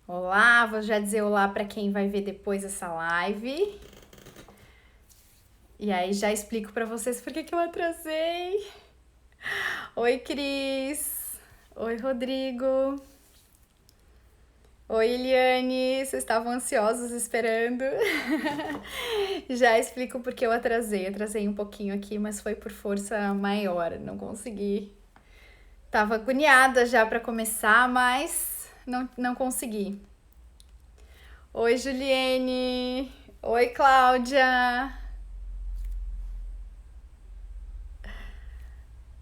Olá, vou já dizer olá para quem vai ver depois essa live. E aí já explico para vocês por que eu atrasei. Oi, Cris. Oi, Rodrigo. Oi, Eliane. Vocês estavam ansiosos esperando. Já explico por que eu atrasei. Atrasei um pouquinho aqui, mas foi por força maior. Não consegui. Tava agoniada já para começar, mas não consegui. Oi, Juliene. Oi, Cláudia.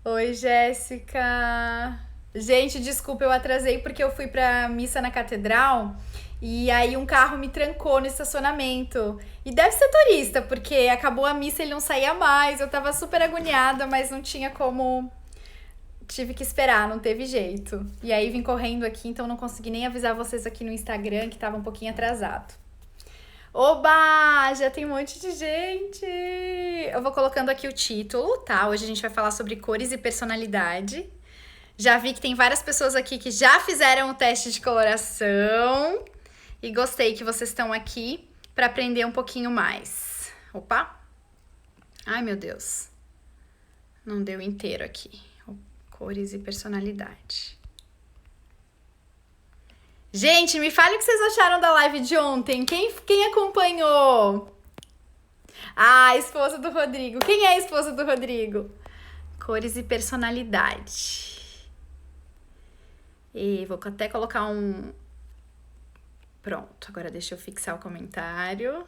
Oi, Jéssica. Gente, desculpa, eu atrasei porque eu fui pra missa na catedral e aí um carro me trancou no estacionamento. E deve ser turista, porque acabou a missa e ele não saía mais. Eu tava super agoniada, mas não tinha como. Tive que esperar, não teve jeito. E aí vim correndo aqui, então não consegui nem avisar vocês aqui no Instagram que tava um pouquinho atrasado. Oba! Já tem um monte de gente! Eu vou colocando aqui o título, tá? Hoje a gente vai falar sobre cores e personalidade. Já vi que tem várias pessoas aqui que já fizeram o teste de coloração. E gostei que vocês estão aqui para aprender um pouquinho mais. Opa! Ai, meu Deus. Não deu inteiro aqui. Cores e personalidade. Gente, me fale o que vocês acharam da live de ontem. Quem acompanhou? Ah, a esposa do Rodrigo. Quem é a esposa do Rodrigo? Cores e personalidade. E vou até colocar um... Pronto, agora deixa eu fixar o comentário.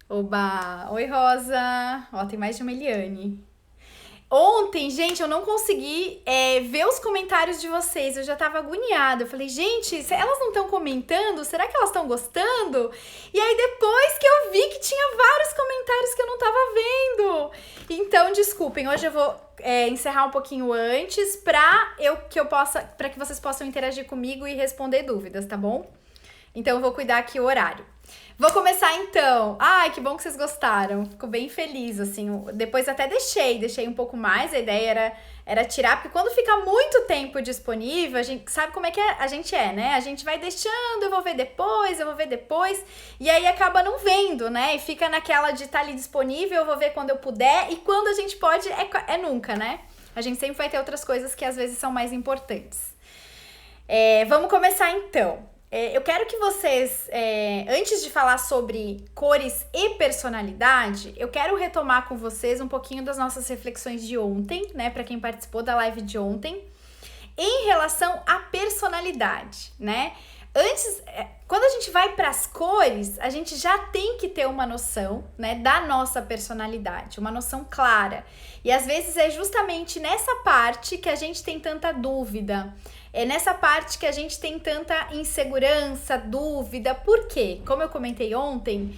Oba! Oi, Rosa! Ó, tem mais de uma Eliane. Ontem, gente, eu não consegui ver os comentários de vocês. Eu já tava agoniada. Eu falei, gente, elas não estão comentando? Será que elas estão gostando? E aí, depois que eu vi que tinha vários comentários que eu não tava vendo. Então, desculpem, hoje eu vou encerrar um pouquinho antes pra que vocês possam interagir comigo e responder dúvidas, tá bom? Então, eu vou cuidar aqui o horário. Vou começar então. Ai, que bom que vocês gostaram. Fico bem feliz, assim. Depois até deixei um pouco mais. A ideia era tirar, porque quando fica muito tempo disponível, a gente sabe como é que a gente é, né? A gente vai deixando, eu vou ver depois. E aí acaba não vendo, né? E fica naquela de estar ali disponível, eu vou ver quando eu puder. E quando a gente pode, é nunca, né? A gente sempre vai ter outras coisas que às vezes são mais importantes. Vamos começar então. Eu quero que vocês, antes de falar sobre cores e personalidade, eu quero retomar com vocês um pouquinho das nossas reflexões de ontem, né? Para quem participou da live de ontem, em relação à personalidade, né? Antes, quando a gente vai para as cores, a gente já tem que ter uma noção, né, da nossa personalidade, uma noção clara. E às vezes é justamente nessa parte que a gente tem tanta dúvida. É nessa parte que a gente tem tanta insegurança, dúvida. Por quê? Como eu comentei ontem,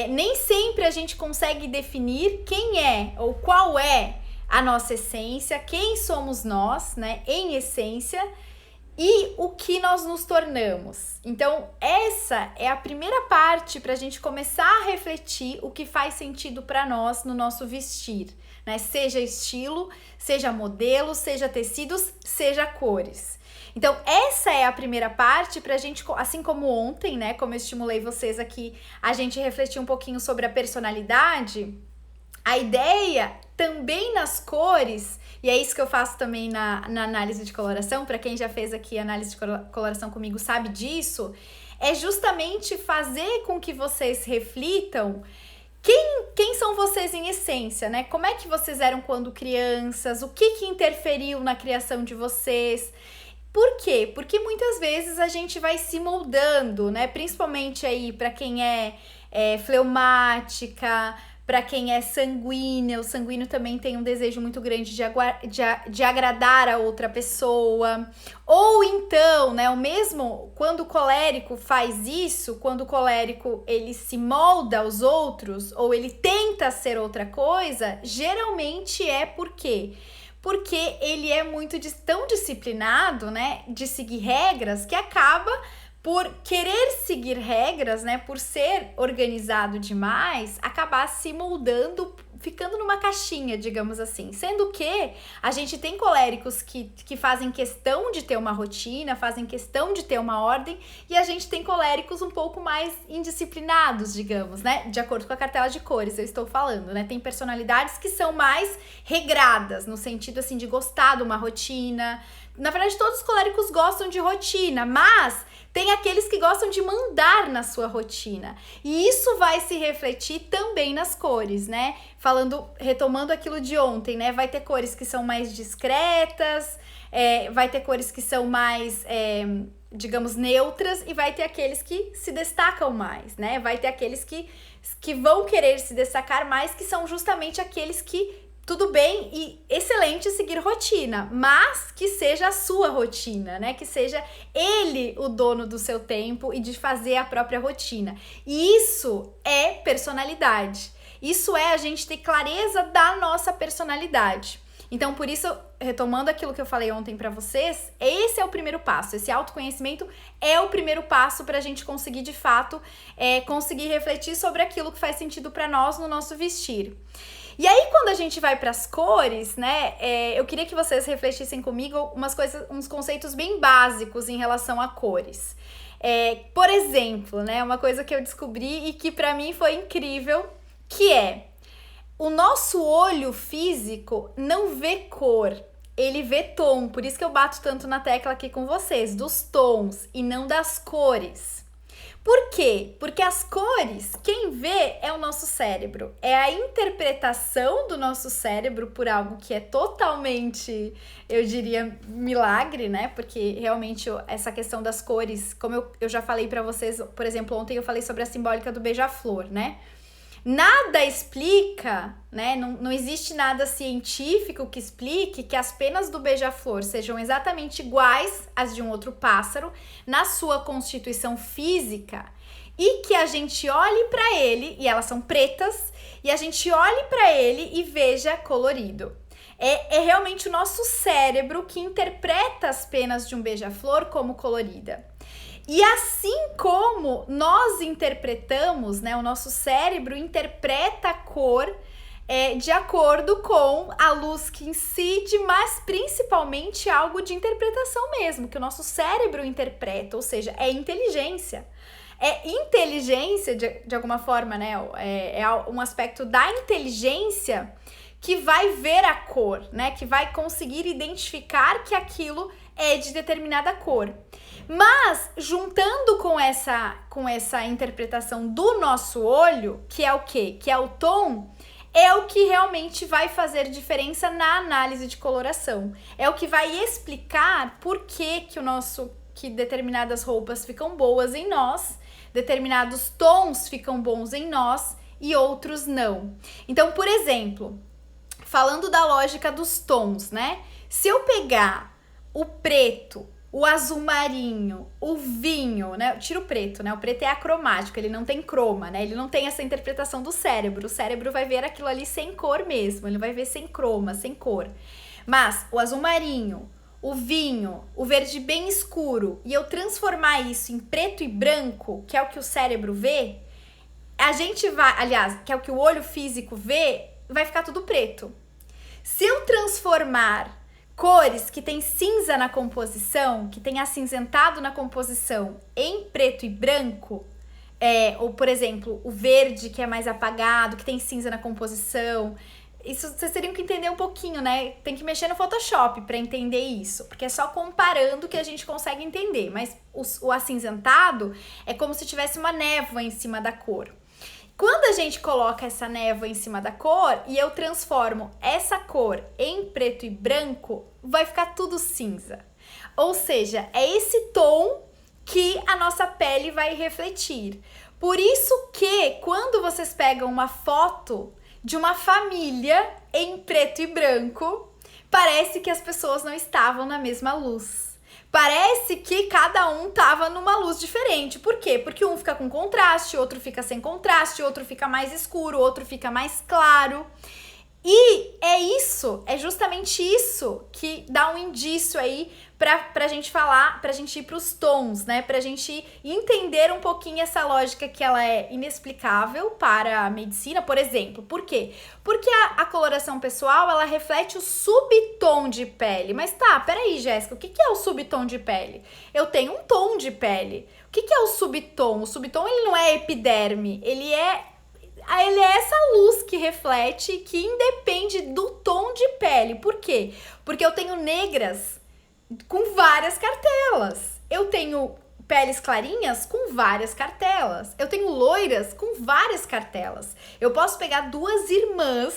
nem sempre a gente consegue definir quem é ou qual é a nossa essência, quem somos nós, né, em essência, e o que nós nos tornamos. Então, essa é a primeira parte para a gente começar a refletir o que faz sentido para nós no nosso vestir, né? Seja estilo, seja modelo, seja tecidos, seja cores. Então, essa é a primeira parte pra gente, assim como ontem, né, como eu estimulei vocês aqui, a gente refletir um pouquinho sobre a personalidade. A ideia também nas cores, e é isso que eu faço também na análise de coloração, para quem já fez aqui análise de coloração comigo sabe disso, é justamente fazer com que vocês reflitam quem são vocês em essência, né? Como é que vocês eram quando crianças, o que interferiu na criação de vocês. Por quê? Porque muitas vezes a gente vai se moldando, né? Principalmente aí para quem é fleumática, para quem é sanguíneo. O sanguíneo também tem um desejo muito grande de agradar a outra pessoa. Ou então, né, o mesmo quando o colérico faz isso, quando o colérico ele se molda aos outros ou ele tenta ser outra coisa, geralmente é por quê? Porque ele é muito tão disciplinado, né, de seguir regras, que acaba por querer seguir regras, né, por ser organizado demais, acabar se moldando ficando numa caixinha, digamos assim. Sendo que a gente tem coléricos que fazem questão de ter uma rotina, fazem questão de ter uma ordem, e a gente tem coléricos um pouco mais indisciplinados, digamos, né? De acordo com a cartela de cores, eu estou falando, né? Tem personalidades que são mais regradas, no sentido, assim, de gostar de uma rotina. Na verdade, todos os coléricos gostam de rotina, mas tem aqueles que gostam de mandar na sua rotina. E isso vai se refletir também nas cores, né? Retomando aquilo de ontem, né? Vai ter cores que são mais discretas, vai ter cores que são mais, digamos, neutras, e vai ter aqueles que se destacam mais, né? Vai ter aqueles que vão querer se destacar mais, que são justamente aqueles que tudo bem e excelente seguir rotina, mas que seja a sua rotina, né? Que seja ele o dono do seu tempo e de fazer a própria rotina. E isso é personalidade. Isso é a gente ter clareza da nossa personalidade. Então, por isso, retomando aquilo que eu falei ontem pra vocês, esse é o primeiro passo. Esse autoconhecimento é o primeiro passo pra gente conseguir, de fato, conseguir refletir sobre aquilo que faz sentido pra nós no nosso vestir. E aí, quando a gente vai para as cores, né, eu queria que vocês refletissem comigo uns conceitos bem básicos em relação a cores. Por exemplo, né, uma coisa que eu descobri e que para mim foi incrível, que é o nosso olho físico não vê cor, ele vê tom. Por isso que eu bato tanto na tecla aqui com vocês, dos tons e não das cores. Por quê? Porque as cores, quem vê é o nosso cérebro. É a interpretação do nosso cérebro por algo que é totalmente, eu diria, milagre, né? Porque realmente essa questão das cores, como eu já falei pra vocês, por exemplo, ontem eu falei sobre a simbólica do beija-flor, né? Nada explica, né? Não existe nada científico que explique que as penas do beija-flor sejam exatamente iguais às de um outro pássaro na sua constituição física e que a gente olhe para ele, e elas são pretas, e a gente olhe para ele e veja colorido. É realmente o nosso cérebro que interpreta as penas de um beija-flor como colorida. E assim como nós interpretamos, né, o nosso cérebro interpreta a cor de acordo com a luz que incide, mas principalmente algo de interpretação mesmo, que o nosso cérebro interpreta, ou seja, é inteligência. É inteligência, de alguma forma, né, é um aspecto da inteligência que vai ver a cor, né, que vai conseguir identificar que aquilo é de determinada cor. Mas, juntando com essa interpretação do nosso olho, que é o quê? Que é o tom, é o que realmente vai fazer diferença na análise de coloração. É o que vai explicar por que determinadas roupas ficam boas em nós, determinados tons ficam bons em nós e outros não. Então, por exemplo, falando da lógica dos tons, né? Se eu pegar o preto, o azul marinho, o vinho, né? Tira o preto, né? O preto é acromático, ele não tem croma, né? Ele não tem essa interpretação do cérebro. O cérebro vai ver aquilo ali sem cor mesmo, ele vai ver sem croma, sem cor. Mas o azul marinho, o vinho, o verde bem escuro, e eu transformar isso em preto e branco, que é o que o cérebro vê, a gente vai, aliás, que é o que o olho físico vê, vai ficar tudo preto. Se eu transformar cores que tem cinza na composição, que tem acinzentado na composição, em preto e branco, ou por exemplo, o verde que é mais apagado, que tem cinza na composição, isso vocês teriam que entender um pouquinho, né? Tem que mexer no Photoshop para entender isso, porque é só comparando que a gente consegue entender, mas o acinzentado é como se tivesse uma névoa em cima da cor. Quando a gente coloca essa névoa em cima da cor e eu transformo essa cor em preto e branco, vai ficar tudo cinza. Ou seja, é esse tom que a nossa pele vai refletir. Por isso que quando vocês pegam uma foto de uma família em preto e branco, parece que as pessoas não estavam na mesma luz. Parece que cada um tava numa luz diferente. Por quê? Porque um fica com contraste, outro fica sem contraste, outro fica mais escuro, outro fica mais claro. E é justamente isso que dá um indício aí pra gente falar, pra gente ir pros tons, né? Pra gente entender um pouquinho essa lógica que ela é inexplicável para a medicina, por exemplo. Por quê? Porque a coloração pessoal, ela reflete o subtom de pele. Mas tá, peraí, Jéssica, o que é o subtom de pele? Eu tenho um tom de pele. O que é o subtom? O subtom, ele não é epiderme, ele é essa luz que reflete, que independe do tom de pele. Por quê? Porque eu tenho negras com várias cartelas. Eu tenho peles clarinhas com várias cartelas. Eu tenho loiras com várias cartelas. Eu posso pegar duas irmãs,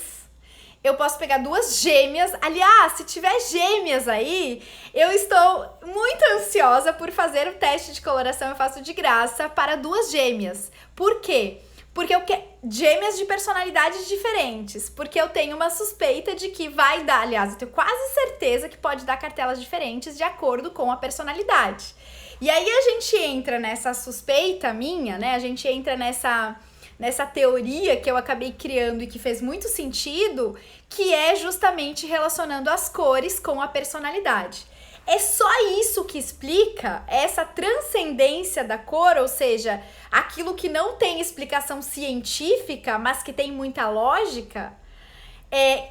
eu posso pegar duas gêmeas. Aliás, se tiver gêmeas aí, eu estou muito ansiosa por fazer o teste de coloração. Eu faço de graça para duas gêmeas. Por quê? Porque eu quero gêmeas de personalidades diferentes. Porque eu tenho uma suspeita de que vai dar, aliás, eu tenho quase certeza que pode dar cartelas diferentes de acordo com a personalidade. E aí a gente entra nessa suspeita minha, né? A gente entra nessa teoria que eu acabei criando e que fez muito sentido, que é justamente relacionando as cores com a personalidade. É só isso que explica essa transcendência da cor, ou seja, aquilo que não tem explicação científica, mas que tem muita lógica,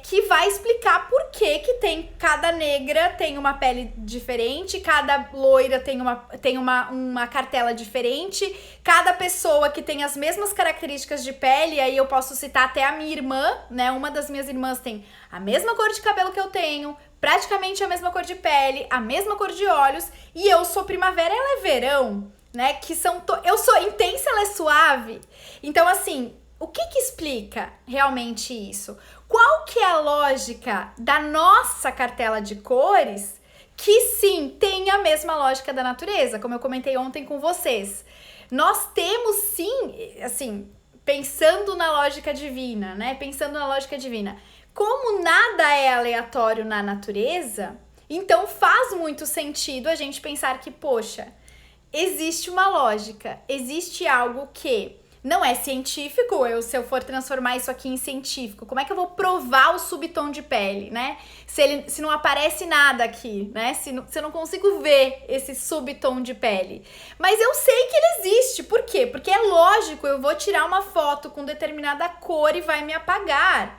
que vai explicar por que tem cada negra tem uma pele diferente, cada loira tem uma cartela diferente, cada pessoa que tem as mesmas características de pele, aí eu posso citar até a minha irmã, né? Uma das minhas irmãs tem a mesma cor de cabelo que eu tenho, praticamente a mesma cor de pele, a mesma cor de olhos, e eu sou primavera, ela é verão, né? Eu sou intensa, ela é suave. Então, assim, o que explica realmente isso? Qual que é a lógica da nossa cartela de cores que sim, tem a mesma lógica da natureza, como eu comentei ontem com vocês. Nós temos sim, assim, pensando na lógica divina, né? Pensando na lógica divina. Como nada é aleatório na natureza, então faz muito sentido a gente pensar que, poxa, existe uma lógica, existe algo que não é científico. Se eu for transformar isso aqui em científico, como é que eu vou provar o subtom de pele, né? Se não aparece nada aqui, né? Se eu não consigo ver esse subtom de pele. Mas eu sei que ele existe. Por quê? Porque é lógico, eu vou tirar uma foto com determinada cor e vai me apagar.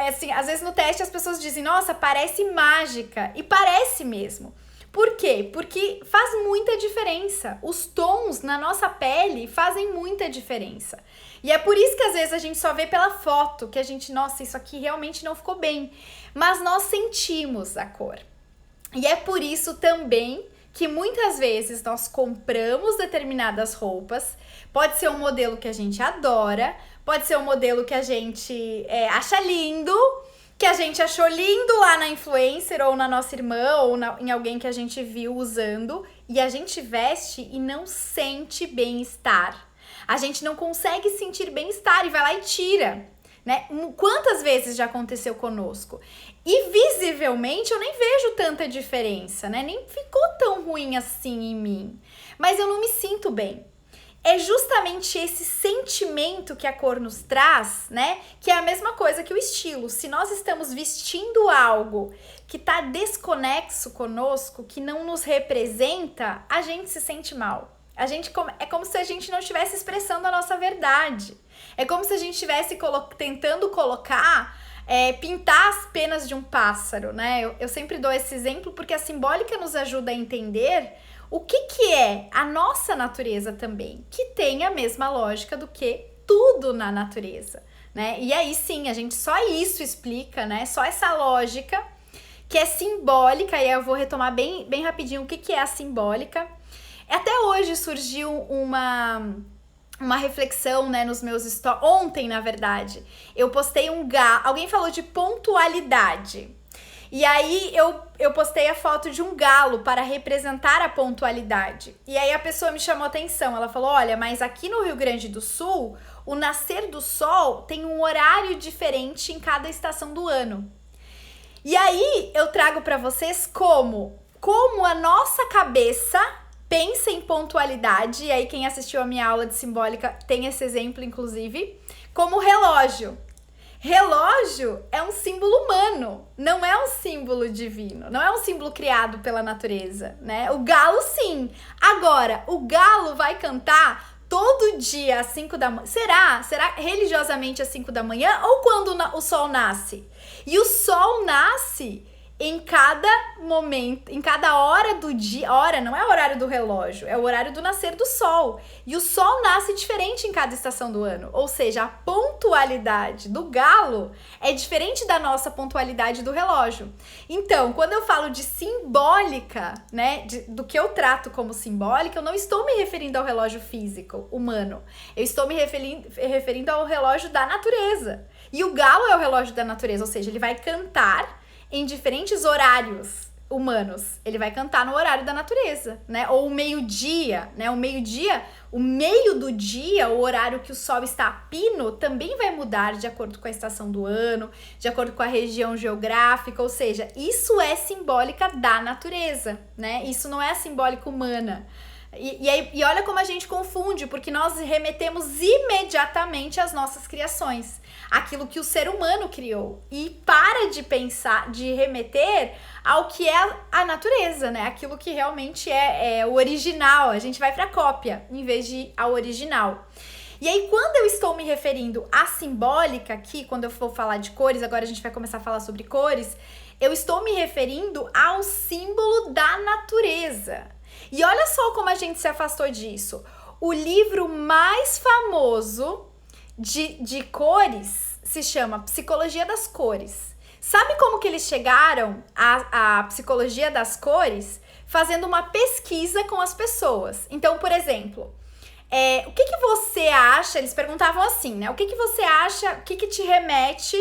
Assim, às vezes no teste as pessoas dizem, nossa, parece mágica. E parece mesmo. Por quê? Porque faz muita diferença. Os tons na nossa pele fazem muita diferença. E é por isso que às vezes a gente só vê pela foto, que a gente, nossa, isso aqui realmente não ficou bem. Mas nós sentimos a cor. E é por isso também que muitas vezes nós compramos determinadas roupas. Pode ser um modelo que a gente adora, pode ser um modelo que a gente acha lindo, que a gente achou lindo lá na influencer ou na nossa irmã ou em alguém que a gente viu usando, e a gente veste e não sente bem-estar. A gente não consegue sentir bem-estar e vai lá e tira, né? Quantas vezes já aconteceu conosco? E visivelmente eu nem vejo tanta diferença, né? Nem ficou tão ruim assim em mim, mas eu não me sinto bem. É justamente esse sentimento que a cor nos traz, né? Que é a mesma coisa que o estilo. Se nós estamos vestindo algo que tá desconexo conosco, que não nos representa, a gente se sente mal. É como se a gente não estivesse expressando a nossa verdade. É como se a gente estivesse tentando colocar, pintar as penas de um pássaro, né? Eu sempre dou esse exemplo porque a simbólica nos ajuda a entender o que é a nossa natureza também, que tem a mesma lógica do que tudo na natureza, né? E aí sim, a gente só isso explica, né? Só essa lógica que é simbólica, e aí eu vou retomar bem rapidinho o que é a simbólica. Até hoje surgiu uma reflexão, né, nos meus stories. Ontem, na verdade, eu postei alguém falou de pontualidade. E aí eu postei a foto de um galo para representar a pontualidade. E aí a pessoa me chamou a atenção. Ela falou, olha, mas aqui no Rio Grande do Sul, o nascer do sol tem um horário diferente em cada estação do ano. E aí eu trago para vocês como a nossa cabeça pensa em pontualidade. E aí quem assistiu a minha aula de simbólica tem esse exemplo, inclusive, como relógio. Relógio é um símbolo humano, não é um símbolo divino, não é um símbolo criado pela natureza, né? O galo, sim. Agora, o galo vai cantar todo dia às 5 da manhã. Será religiosamente às 5 da manhã ou quando o sol nasce? E o sol nasce em cada momento, em cada hora do dia. Hora não é o horário do relógio, é o horário do nascer do sol. E o sol nasce diferente em cada estação do ano. Ou seja, a pontualidade do galo é diferente da nossa pontualidade do relógio. Então, quando eu falo de simbólica, né, do que eu trato como simbólica, eu não estou me referindo ao relógio físico, humano. Eu estou me referindo ao relógio da natureza. E o galo é o relógio da natureza, ou seja, ele vai cantar em diferentes horários humanos. Ele vai cantar no horário da natureza, né? Ou o meio-dia, né? O meio-dia, o meio do dia, o horário que o sol está a pino, também vai mudar de acordo com a estação do ano, de acordo com a região geográfica, ou seja, isso é simbólica da natureza, né? Isso não é simbólica humana. E olha como a gente confunde, porque nós remetemos imediatamente às nossas criações, aquilo que o ser humano criou, e para de pensar, de remeter ao que é a natureza, né? Aquilo que realmente é o original. A gente vai para a cópia em vez de ir ao original. E aí, quando eu estou me referindo à simbólica aqui, quando eu for falar de cores, agora a gente vai começar a falar sobre cores, eu estou me referindo ao símbolo da natureza. E olha só como a gente se afastou disso. O livro mais famoso de cores se chama Psicologia das Cores. Sabe como que eles chegaram à psicologia das cores? Fazendo uma pesquisa com as pessoas. Então, por exemplo, o que você acha? Eles perguntavam assim, né? O que você acha, o que te remete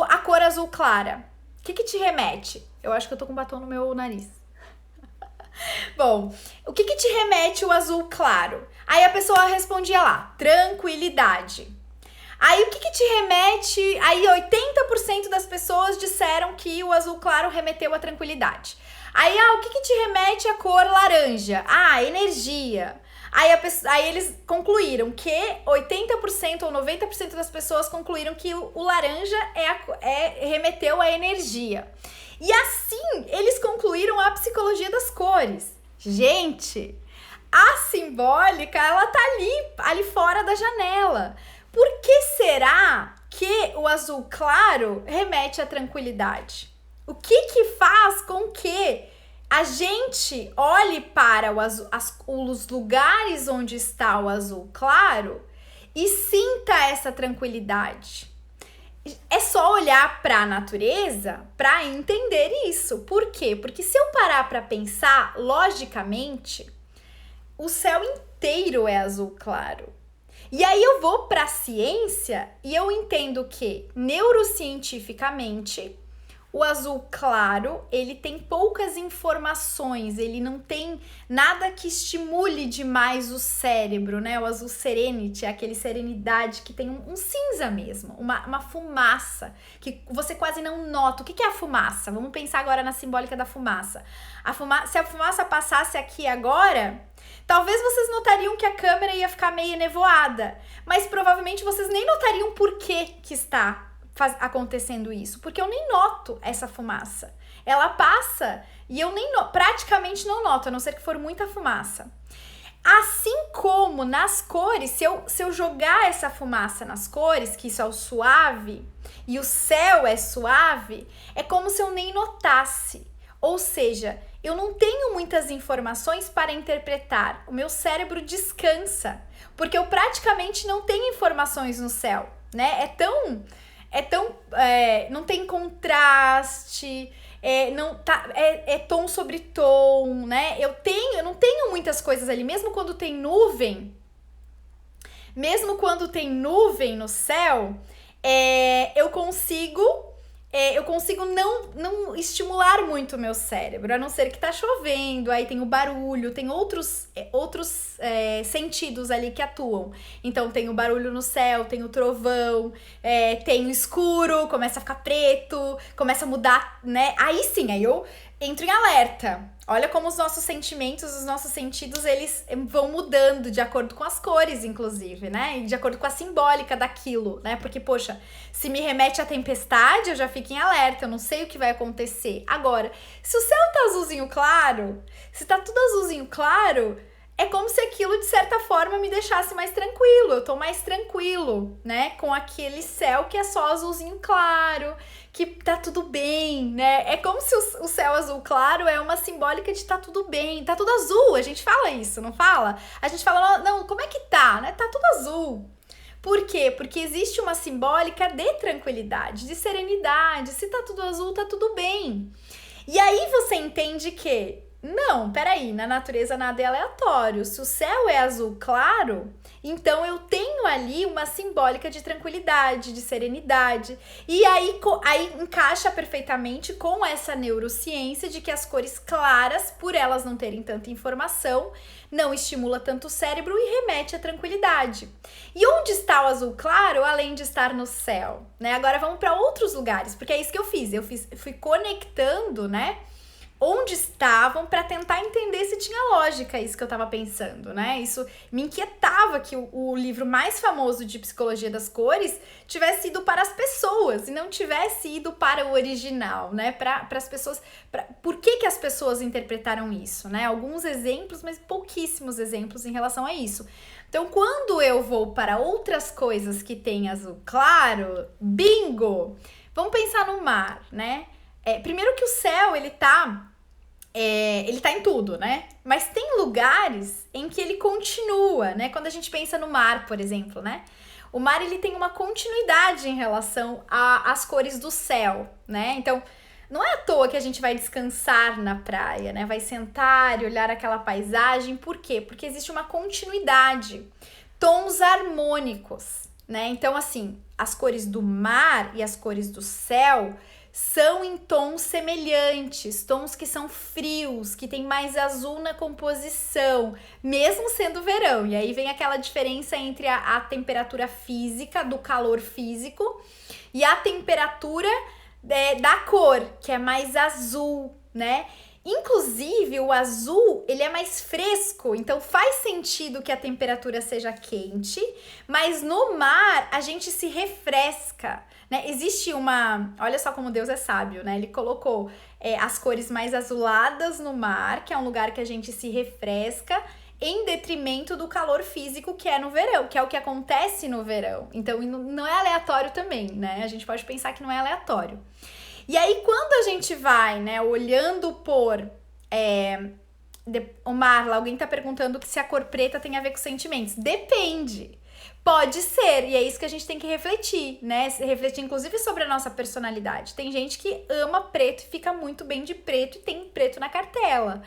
a cor azul clara? O que te remete? Eu acho que eu tô com batom no meu nariz. Bom, o que te remete o azul claro? Aí a pessoa respondia lá, tranquilidade. Aí o que te remete? Aí 80% das pessoas disseram que o azul claro remeteu à tranquilidade. Aí o que te remete à cor laranja? Energia. Aí eles concluíram que 80% ou 90% das pessoas concluíram que o laranja remeteu à energia. E assim, eles concluíram a psicologia das cores. Gente, a simbólica, ela tá ali fora da janela. Por que será que o azul claro remete à tranquilidade? O que faz com que a gente olhe para os lugares onde está o azul claro e sinta essa tranquilidade? É só olhar para a natureza para entender isso. Por quê? Porque se eu parar para pensar logicamente, o céu inteiro é azul claro. E aí eu vou para a ciência e eu entendo que neurocientificamente o azul claro, ele tem poucas informações, ele não tem nada que estimule demais o cérebro, né? O azul serenity, aquele serenidade que tem um cinza mesmo, uma fumaça, que você quase não nota. O que é a fumaça? Vamos pensar agora na simbólica da fumaça. Se a fumaça passasse aqui agora, talvez vocês notariam que a câmera ia ficar meio nevoada, mas provavelmente vocês nem notariam por que está acontecendo isso, porque eu nem noto essa fumaça. Ela passa e eu praticamente não noto, a não ser que for muita fumaça. Assim como nas cores, se eu jogar essa fumaça nas cores, que isso é o suave, e o céu é suave, é como se eu nem notasse. Ou seja, eu não tenho muitas informações para interpretar. O meu cérebro descansa, porque eu praticamente não tenho informações no céu, né? Não tem contraste, tom sobre tom, né? Eu não tenho muitas coisas ali, mesmo quando tem nuvem no céu, eu consigo não estimular muito o meu cérebro, a não ser que tá chovendo, aí tem o barulho, tem outros sentidos ali que atuam. Então tem o barulho no céu, tem o trovão, tem o escuro, começa a ficar preto, começa a mudar, né? Aí sim, aí eu entro em alerta. Olha como os nossos sentimentos, os nossos sentidos, eles vão mudando de acordo com as cores, inclusive, né? E de acordo com a simbólica daquilo, né? Porque, poxa, se me remete à tempestade, eu já fico em alerta, eu não sei o que vai acontecer. Agora, se o céu tá azulzinho claro, se tá tudo azulzinho claro, é como se aquilo, de certa forma, me deixasse mais tranquilo. Eu tô mais tranquilo, né? Com aquele céu que é só azulzinho claro, que tá tudo bem, né? É como se o céu azul claro é uma simbólica de tá tudo bem, tá tudo azul. A gente fala isso, não fala? A gente fala, não, como é que tá, né? Tá tudo azul. Por quê? Porque existe uma simbólica de tranquilidade, de serenidade. Se tá tudo azul, tá tudo bem. E aí você entende que não, peraí, na natureza nada é aleatório. Se o céu é azul claro, então eu tenho ali uma simbólica de tranquilidade, de serenidade. E aí encaixa perfeitamente com essa neurociência de que as cores claras, por elas não terem tanta informação, não estimula tanto o cérebro e remete à tranquilidade. E onde está o azul claro, além de estar no céu? Né? Agora vamos para outros lugares, porque é isso que eu fiz. Fui conectando, né? Onde estavam para tentar entender se tinha lógica isso que eu tava pensando, né? Isso me inquietava que o livro mais famoso de psicologia das cores tivesse ido para as pessoas e não tivesse ido para o original, né? Para as pessoas. Por que as pessoas interpretaram isso, né? Alguns exemplos, mas pouquíssimos exemplos em relação a isso. Então, quando eu vou para outras coisas que tem azul claro, bingo! Vamos pensar no mar, né? Primeiro que o céu, ele tá em tudo, né? Mas tem lugares em que ele continua, né? Quando a gente pensa no mar, por exemplo, né? O mar, ele tem uma continuidade em relação às cores do céu, né? Então, não é à toa que a gente vai descansar na praia, né? Vai sentar e olhar aquela paisagem. Por quê? Porque existe uma continuidade. Tons harmônicos, né? Então, assim, as cores do mar e as cores do céu são em tons semelhantes, tons que são frios, que tem mais azul na composição, mesmo sendo verão. E aí vem aquela diferença entre a temperatura física, do calor físico, e a temperatura da cor, que é mais azul, né? Inclusive, o azul, ele é mais fresco, então faz sentido que a temperatura seja quente, mas no mar a gente se refresca, né? Existe olha só como Deus é sábio, né? Ele colocou as cores mais azuladas no mar, que é um lugar que a gente se refresca, em detrimento do calor físico que é no verão, que é o que acontece no verão. Então, não é aleatório também, né? A gente pode pensar que não é aleatório. E aí, quando a gente vai, né, olhando por o Marla, alguém tá perguntando se a cor preta tem a ver com sentimentos. Depende. Pode ser, e é isso que a gente tem que refletir, né? Refletir, inclusive, sobre a nossa personalidade. Tem gente que ama preto e fica muito bem de preto e tem preto na cartela.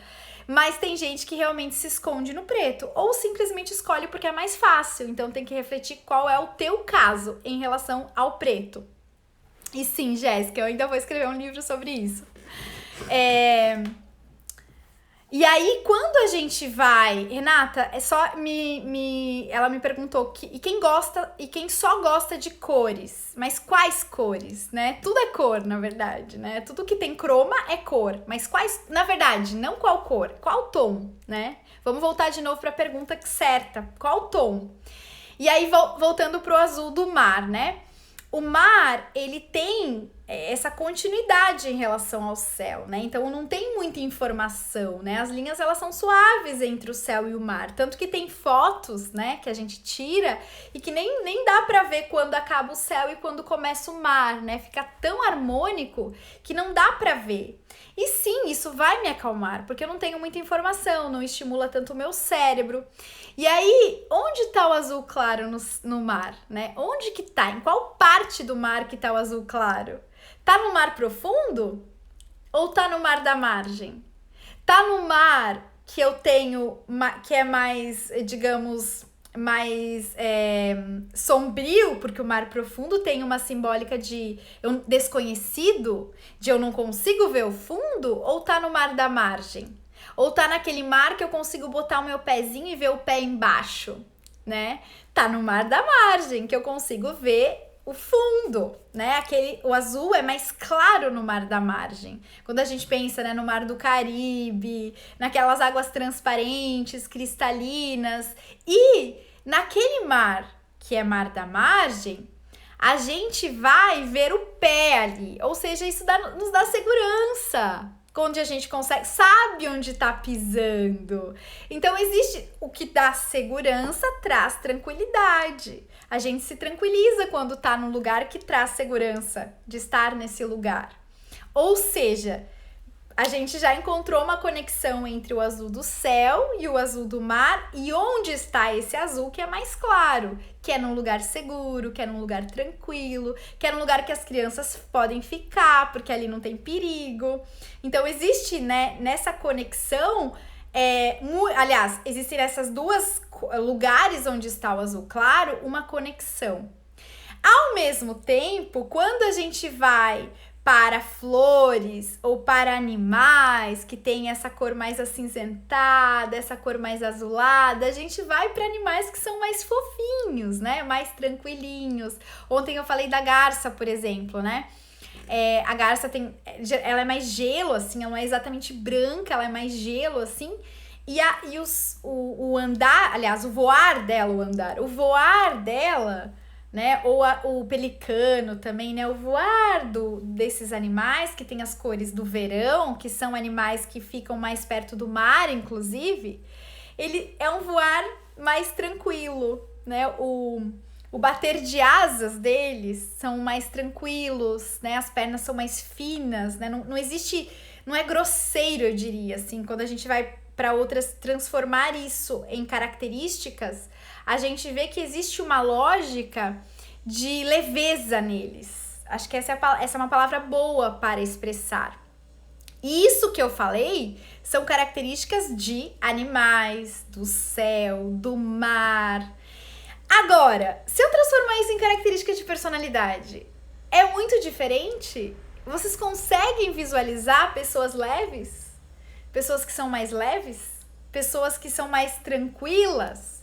Mas tem gente que realmente se esconde no preto, ou simplesmente escolhe porque é mais fácil. Então, tem que refletir qual é o teu caso em relação ao preto. E sim, Jéssica, eu ainda vou escrever um livro sobre isso. E aí, quando a gente vai... Renata, ela me perguntou e quem só gosta de cores. Mas quais cores, né? Tudo é cor, na verdade, né? Tudo que tem croma é cor. Mas quais... Na verdade, não qual cor, qual tom, né? Vamos voltar de novo para a pergunta certa. Qual tom? E aí, voltando pro azul do mar, né? O mar, ele tem essa continuidade em relação ao céu, né? Então, não tem muita informação, né? As linhas, elas são suaves entre o céu e o mar. Tanto que tem fotos, né, que a gente tira e que nem dá pra ver quando acaba o céu e quando começa o mar, né? Fica tão harmônico que não dá pra ver. E sim, isso vai me acalmar, porque eu não tenho muita informação, não estimula tanto o meu cérebro. E aí, onde tá o azul claro no mar, né? Onde que tá? Em qual parte do mar que tá o azul claro? Tá no mar profundo? Ou tá no mar da margem? Tá no mar que eu tenho, que é mais, digamos, mais sombrio, porque o mar profundo tem uma simbólica de desconhecido, de eu não consigo ver o fundo? Ou tá no mar da margem? Ou tá naquele mar que eu consigo botar o meu pezinho e ver o pé embaixo, né? Tá no mar da margem, que eu consigo ver o fundo, né? O azul é mais claro no mar da margem. Quando a gente pensa, né, no mar do Caribe, naquelas águas transparentes, cristalinas, e naquele mar que é mar da margem, a gente vai ver o pé ali, ou seja, isso nos dá segurança, onde a gente consegue, sabe onde tá pisando. Então existe o que dá segurança, traz tranquilidade. A gente se tranquiliza quando tá num lugar que traz segurança de estar nesse lugar. Ou seja, a gente já encontrou uma conexão entre o azul do céu e o azul do mar, e onde está esse azul que é mais claro, que é num lugar seguro, que é num lugar tranquilo, que é num lugar que as crianças podem ficar, porque ali não tem perigo. Então existe, né, nessa conexão, aliás, existem nessas duas lugares onde está o azul claro, uma conexão. Ao mesmo tempo, quando a gente vai para flores ou para animais que tem essa cor mais acinzentada, essa cor mais azulada, a gente vai para animais que são mais fofinhos, né? Mais tranquilinhos. Ontem eu falei da garça, por exemplo, né? A garça ela é mais gelo, assim, ela não é exatamente branca, ela é mais gelo, assim. O andar, aliás, o voar dela, né, ou o pelicano também, né, o voar desses animais que tem as cores do verão, que são animais que ficam mais perto do mar, inclusive, ele é um voar mais tranquilo, né, o bater de asas deles são mais tranquilos, né, as pernas são mais finas, né, não é grosseiro, eu diria, assim, quando a gente vai para outras transformar isso em características, a gente vê que existe uma lógica de leveza neles. Acho que essa é uma palavra boa para expressar. E isso que eu falei são características de animais, do céu, do mar. Agora, se eu transformar isso em características de personalidade, é muito diferente? Vocês conseguem visualizar pessoas leves? Pessoas que são mais leves? Pessoas que são mais tranquilas?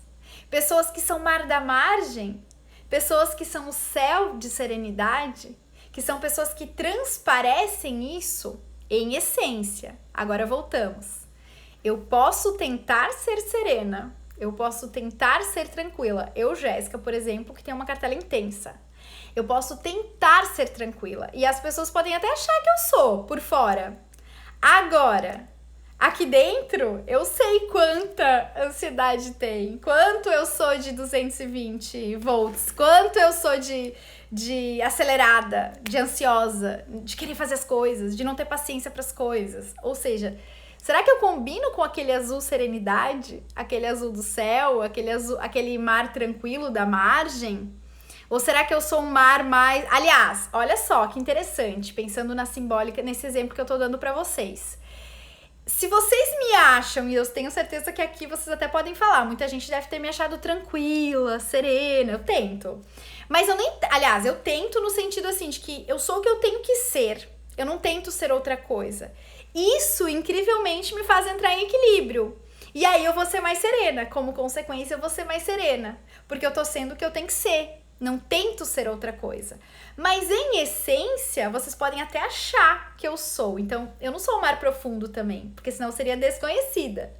Pessoas que são mar da margem, pessoas que são o céu de serenidade, que são pessoas que transparecem isso em essência. Agora voltamos. Eu posso tentar ser serena, eu posso tentar ser tranquila. Eu, Jéssica, por exemplo, que tem uma cartela intensa. Eu posso tentar ser tranquila. E as pessoas podem até achar que eu sou por fora. Agora, aqui dentro, eu sei quanta ansiedade tem, quanto eu sou de 220 volts, quanto eu sou de acelerada, de ansiosa, de querer fazer as coisas, de não ter paciência para as coisas. Ou seja, será que eu combino com aquele azul serenidade, aquele azul do céu, aquele mar tranquilo da margem? Ou será que eu sou um mar mais... Aliás, olha só que interessante, pensando na simbólica, nesse exemplo que eu tô dando para vocês. Se vocês me acham, e eu tenho certeza que aqui vocês até podem falar, muita gente deve ter me achado tranquila, serena, eu tento. Mas eu tento no sentido assim, de que eu sou o que eu tenho que ser, eu não tento ser outra coisa. Isso, incrivelmente, me faz entrar em equilíbrio. E aí eu vou ser mais serena, como consequência eu vou ser mais serena, porque eu tô sendo o que eu tenho que ser. Não tento ser outra coisa. Mas em essência, vocês podem até achar que eu sou. Então, eu não sou o mar profundo também, porque senão eu seria desconhecida.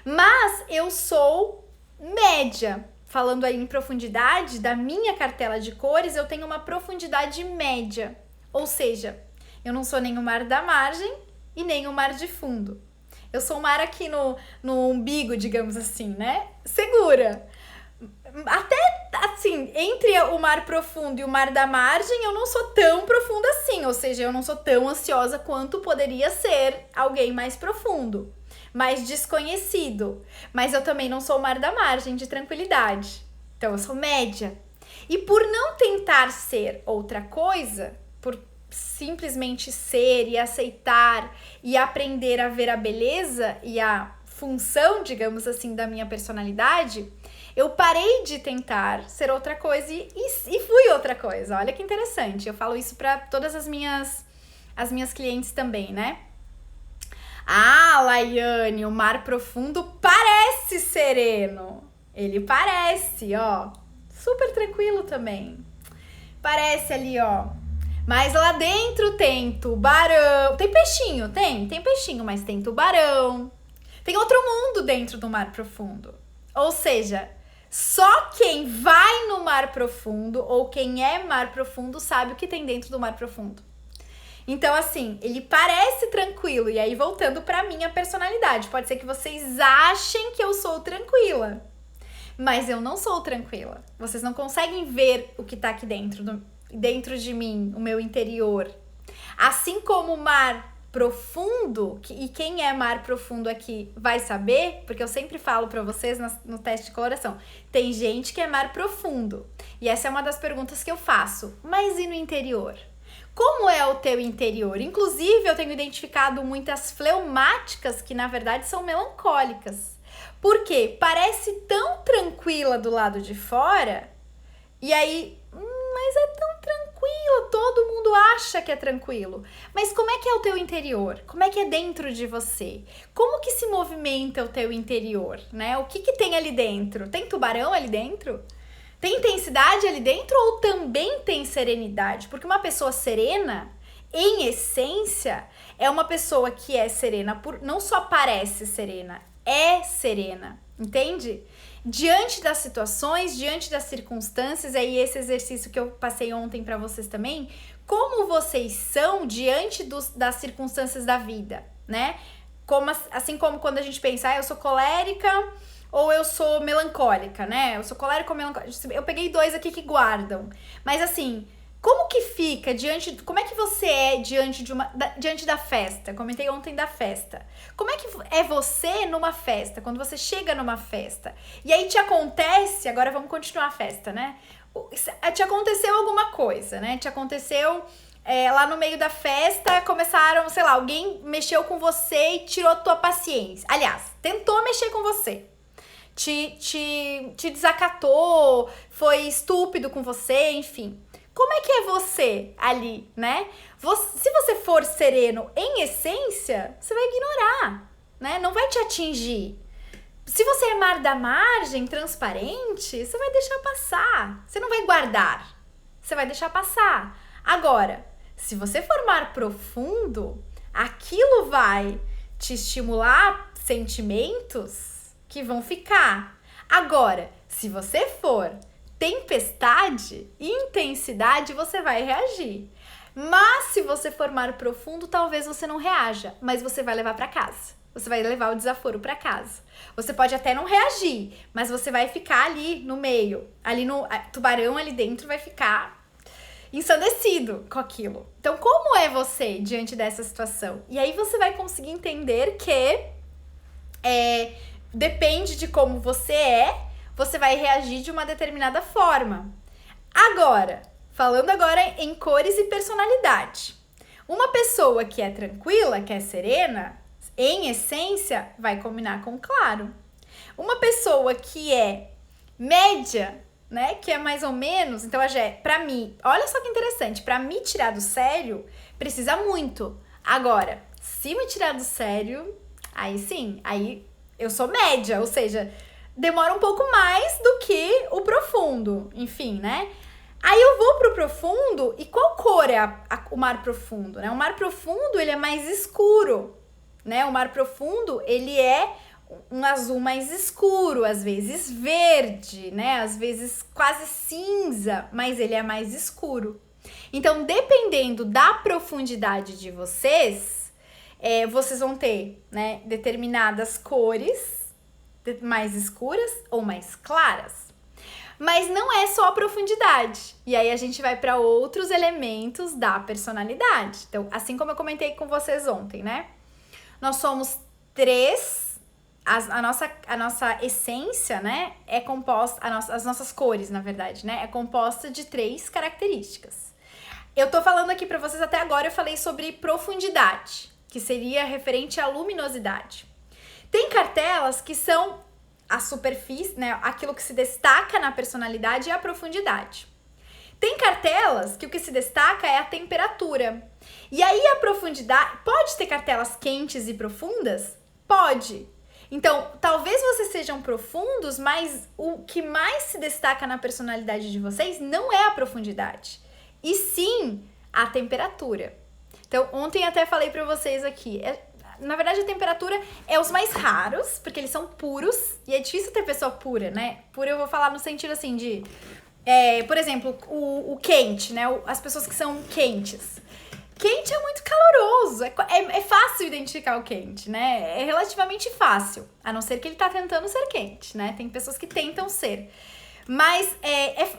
Mas eu sou média. Falando aí em profundidade, da minha cartela de cores, eu tenho uma profundidade média. Ou seja, eu não sou nem o mar da margem e nem o mar de fundo. Eu sou o mar aqui no umbigo, digamos assim, né? Segura. Até assim, entre o mar profundo e o mar da margem, eu não sou tão profunda assim, ou seja, eu não sou tão ansiosa quanto poderia ser alguém mais profundo, mais desconhecido. Mas eu também não sou o mar da margem de tranquilidade. Então eu sou média. E por não tentar ser outra coisa, por simplesmente ser e aceitar e aprender a ver a beleza e a função, digamos assim, da minha personalidade, eu parei de tentar ser outra coisa e fui outra coisa. Olha que interessante. Eu falo isso para todas as minhas clientes também, né? Ah, Laiane, o mar profundo parece sereno. Ele parece, ó, super tranquilo também. Parece ali, ó. Mas lá dentro tem tubarão. Tem peixinho, tem peixinho, mas tem tubarão. Tem outro mundo dentro do mar profundo. Ou seja, só quem vai no mar profundo ou quem é mar profundo sabe o que tem dentro do mar profundo. Então, assim, ele parece tranquilo. E aí, voltando pra minha personalidade, pode ser que vocês achem que eu sou tranquila. Mas eu não sou tranquila. Vocês não conseguem ver o que tá aqui dentro de mim, o meu interior. Assim como o mar profundo, e quem é mar profundo aqui vai saber, porque eu sempre falo pra vocês no teste de coloração, tem gente que é mar profundo. E essa é uma das perguntas que eu faço. Mas e no interior? Como é o teu interior? Inclusive, eu tenho identificado muitas fleumáticas que, na verdade, são melancólicas. Por quê? Parece tão tranquila do lado de fora, e aí, mas é tão tranquila, todo mundo acha que é tranquilo. Mas como é que é o teu interior? Como é que é dentro de você? Como que se movimenta o teu interior, né? O que tem ali dentro? Tem tubarão ali dentro? Tem intensidade ali dentro ou também tem serenidade? Porque uma pessoa serena, em essência, é uma pessoa que é serena, não só parece serena, é serena, entende? Diante das situações, diante das circunstâncias, aí esse exercício que eu passei ontem para vocês também, como vocês são diante das circunstâncias da vida, né? Assim como quando a gente pensa, eu sou colérica ou eu sou melancólica, né? Eu sou colérica ou melancólica. Eu peguei 2 aqui que guardam. Mas assim, como que fica como é que você é diante da festa? Comentei ontem da festa. Como é que é você numa festa, quando você chega numa festa? E aí te acontece, agora vamos continuar a festa, né? Te aconteceu alguma coisa, né? Te aconteceu lá no meio da festa, começaram, sei lá, alguém mexeu com você e tirou tua paciência. Aliás, tentou mexer com você. Te desacatou, foi estúpido com você, enfim. Como é que é você ali, né? Se você for sereno em essência, você vai ignorar, né? Não vai te atingir. Se você é mar da margem, transparente, você vai deixar passar. Você não vai guardar. Você vai deixar passar. Agora, se você for mar profundo, aquilo vai te estimular sentimentos que vão ficar. Agora, se você for tempestade, intensidade, você vai reagir. Mas se você for mar profundo, talvez você não reaja, mas você vai levar para casa. Você vai levar o desaforo para casa. Você pode até não reagir, mas você vai ficar ali no meio. Ali no tubarão ali dentro vai ficar ensandecido com aquilo. Então, como é você diante dessa situação? E aí você vai conseguir entender que depende de como você vai reagir de uma determinada forma. Agora, falando agora em cores e personalidade. Uma pessoa que é tranquila, que é serena, em essência, vai combinar com claro. Uma pessoa que é média, né, que é mais ou menos, então pra mim, olha só que interessante, pra me tirar do sério, precisa muito. Agora, se me tirar do sério, aí sim, aí eu sou média, ou seja, demora um pouco mais do que o profundo, enfim, né? Aí eu vou pro profundo, e qual cor é o mar profundo, né? O mar profundo, ele é mais escuro, né? O mar profundo, ele é um azul mais escuro, às vezes verde, né? Às vezes quase cinza, mas ele é mais escuro. Então, dependendo da profundidade de vocês, vocês vão ter, né, determinadas cores mais escuras ou mais claras. Mas não é só a profundidade. E aí a gente vai para outros elementos da personalidade. Então, assim como eu comentei com vocês ontem, né? Nós somos 3, a nossa essência, né, é composta, as nossas cores, na verdade, né, é composta de 3 características. Eu tô falando aqui para vocês, até agora eu falei sobre profundidade, que seria referente à luminosidade. Tem cartelas que são a superfície, né, aquilo que se destaca na personalidade é a profundidade. Tem cartelas que o que se destaca é a temperatura. E aí a profundidade, pode ter cartelas quentes e profundas? Pode. Então, talvez vocês sejam profundos, mas o que mais se destaca na personalidade de vocês não é a profundidade. e sim a temperatura. Então, ontem até falei pra vocês aqui, na verdade a temperatura é os mais raros, porque eles são puros, e é difícil ter pessoa pura, né? Pura eu vou falar no sentido assim de, por exemplo, o quente, né? As pessoas que são quentes. Quente é muito caloroso, é fácil identificar o quente, né? É relativamente fácil, a não ser que ele tá tentando ser quente, né? Tem pessoas que tentam ser. Mas,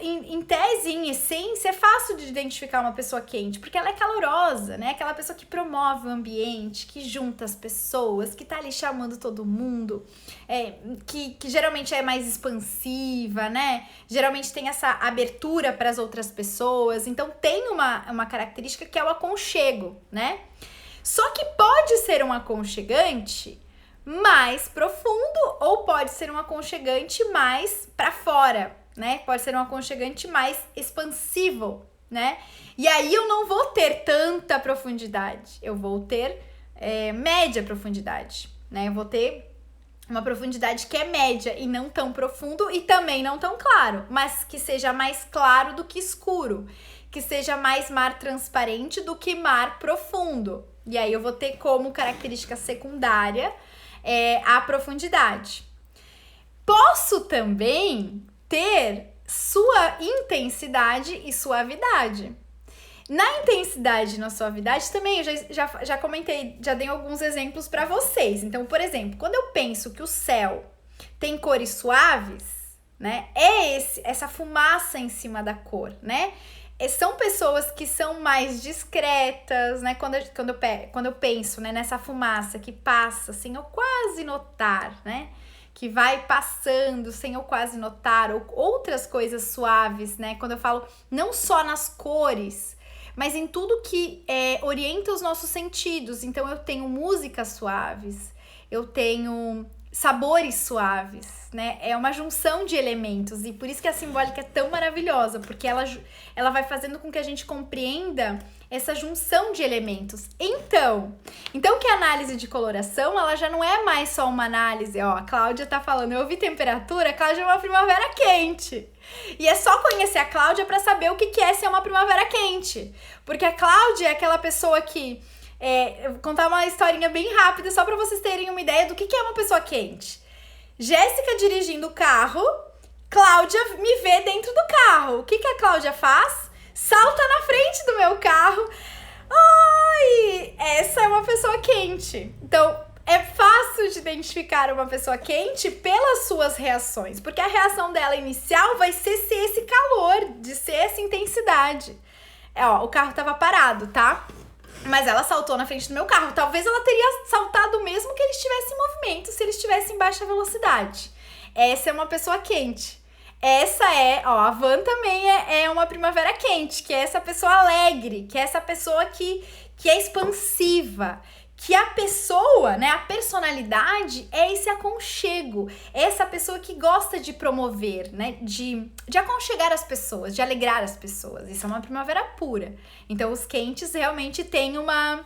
em tese, em essência, é fácil de identificar uma pessoa quente, porque ela é calorosa, né? Aquela pessoa que promove o ambiente, que junta as pessoas, que tá ali chamando todo mundo, que geralmente é mais expansiva, né? Geralmente tem essa abertura para as outras pessoas. Então, tem uma característica que é o aconchego, né? Só que pode ser um aconchegante mais profundo ou pode ser um aconchegante mais para fora, né? Pode ser um aconchegante mais expansivo, né? E aí eu não vou ter tanta profundidade, eu vou ter média profundidade, né? Eu vou ter uma profundidade que é média e não tão profundo e também não tão claro, mas que seja mais claro do que escuro, que seja mais mar transparente do que mar profundo. E aí eu vou ter como característica secundária a profundidade. Posso também ter sua intensidade e suavidade. Na intensidade e na suavidade também, eu já comentei, já dei alguns exemplos para vocês. Então, por exemplo, quando eu penso que o céu tem cores suaves, né? Essa fumaça em cima da cor, né? São pessoas que são mais discretas, né? Quando eu penso, né, nessa fumaça que passa sem eu quase notar, né? Que vai passando sem eu quase notar, ou outras coisas suaves, né? Quando eu falo não só nas cores, mas em tudo que orienta os nossos sentidos. Então, eu tenho músicas suaves, eu tenho sabores suaves, né? É uma junção de elementos e por isso que a simbólica é tão maravilhosa, porque ela vai fazendo com que a gente compreenda essa junção de elementos. Então que a análise de coloração, ela já não é mais só uma análise, ó, a Cláudia tá falando, eu ouvi temperatura, a Cláudia é uma primavera quente. E é só conhecer a Cláudia para saber o que é ser uma primavera quente, porque a Cláudia é aquela pessoa que eu vou contar uma historinha bem rápida, só pra vocês terem uma ideia do que é uma pessoa quente. Jéssica dirigindo o carro, Cláudia me vê dentro do carro. O que a Cláudia faz? Salta na frente do meu carro. Ai, essa é uma pessoa quente. Então, é fácil de identificar uma pessoa quente pelas suas reações, porque a reação dela inicial vai ser esse calor, de ser essa intensidade. O carro tava parado, tá? Mas ela saltou na frente do meu carro. Talvez ela teria saltado mesmo que ele estivesse em movimento, se ele estivesse em baixa velocidade. Essa é uma pessoa quente. Essa a Van também é uma primavera quente, que é essa pessoa alegre, que é essa pessoa que é expansiva, que a pessoa, né, a personalidade é esse aconchego, é essa pessoa que gosta de promover, né, de aconchegar as pessoas, de alegrar as pessoas. Isso é uma primavera pura. Então, os quentes realmente têm uma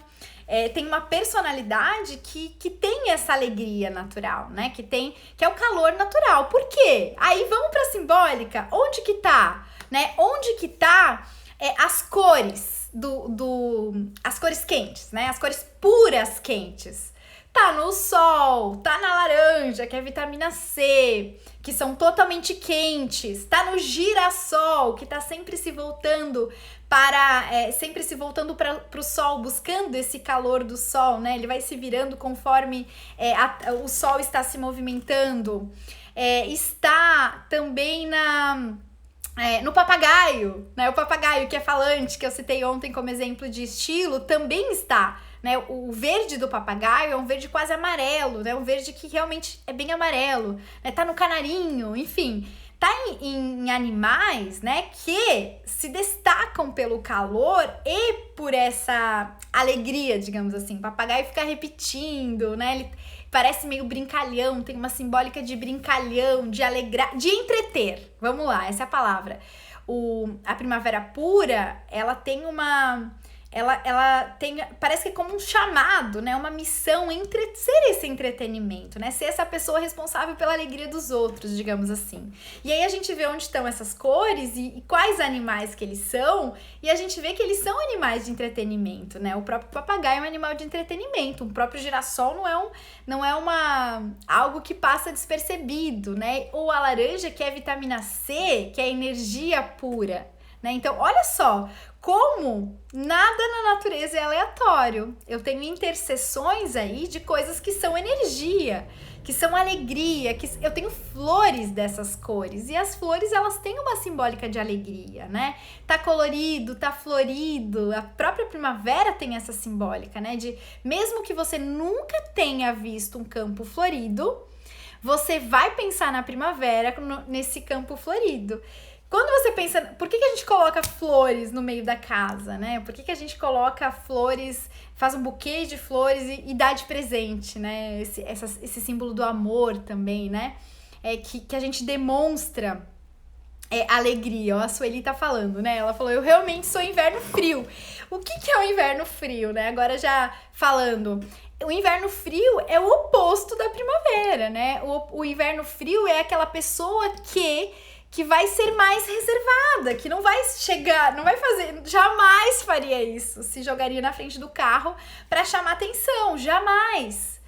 personalidade que tem essa alegria natural, né, que é o calor natural. Por quê? Aí vamos pra simbólica. Onde que tá, né? Onde que tá as cores? As cores quentes, né? As cores puras quentes. Tá no sol, tá na laranja, que é vitamina C, que são totalmente quentes. Tá no girassol, que tá sempre se voltando para o sol, buscando esse calor do sol, né? Ele vai se virando conforme o sol está se movimentando. Está também no papagaio, né? O papagaio que é falante, que eu citei ontem como exemplo de estilo, também está, né? O verde do papagaio é um verde quase amarelo, né? Um verde que realmente é bem amarelo, né? Tá no canarinho, enfim. Tá em animais, né? Que se destacam pelo calor e por essa alegria, digamos assim. O papagaio fica repetindo, né? Ele parece meio brincalhão, tem uma simbólica de brincalhão, de alegrar, de entreter. Vamos lá, essa é a palavra. A primavera pura, ela tem ela tem, parece que é como um chamado, né? Uma missão, ser esse entretenimento, né? Ser essa pessoa responsável pela alegria dos outros, digamos assim. E aí a gente vê onde estão essas cores e quais animais que eles são, e a gente vê que eles são animais de entretenimento, né? O próprio papagaio é um animal de entretenimento, o próprio girassol não é algo que passa despercebido, né? Ou a laranja, que é vitamina C, que é energia pura, né? Então, olha só, como nada na natureza é aleatório. Eu tenho interseções aí de coisas que são energia, que são alegria, que eu tenho flores dessas cores. E as flores, elas têm uma simbólica de alegria, né? Tá colorido, tá florido. A própria primavera tem essa simbólica, né? De mesmo que você nunca tenha visto um campo florido, você vai pensar na primavera nesse campo florido. Quando você pensa, por que a gente coloca flores no meio da casa, né? Por que a gente coloca flores, faz um buquê de flores e dá de presente, né? Esse símbolo do amor também, né? Que a gente demonstra alegria. Ó, a Sueli tá falando, né? Ela falou, eu realmente sou inverno frio. O que é o inverno frio, né? Agora já falando... O inverno frio é o oposto da primavera, né? O inverno frio é aquela pessoa que vai ser mais reservada, que não vai chegar, não vai fazer, jamais faria isso, se jogaria na frente do carro para chamar atenção, jamais.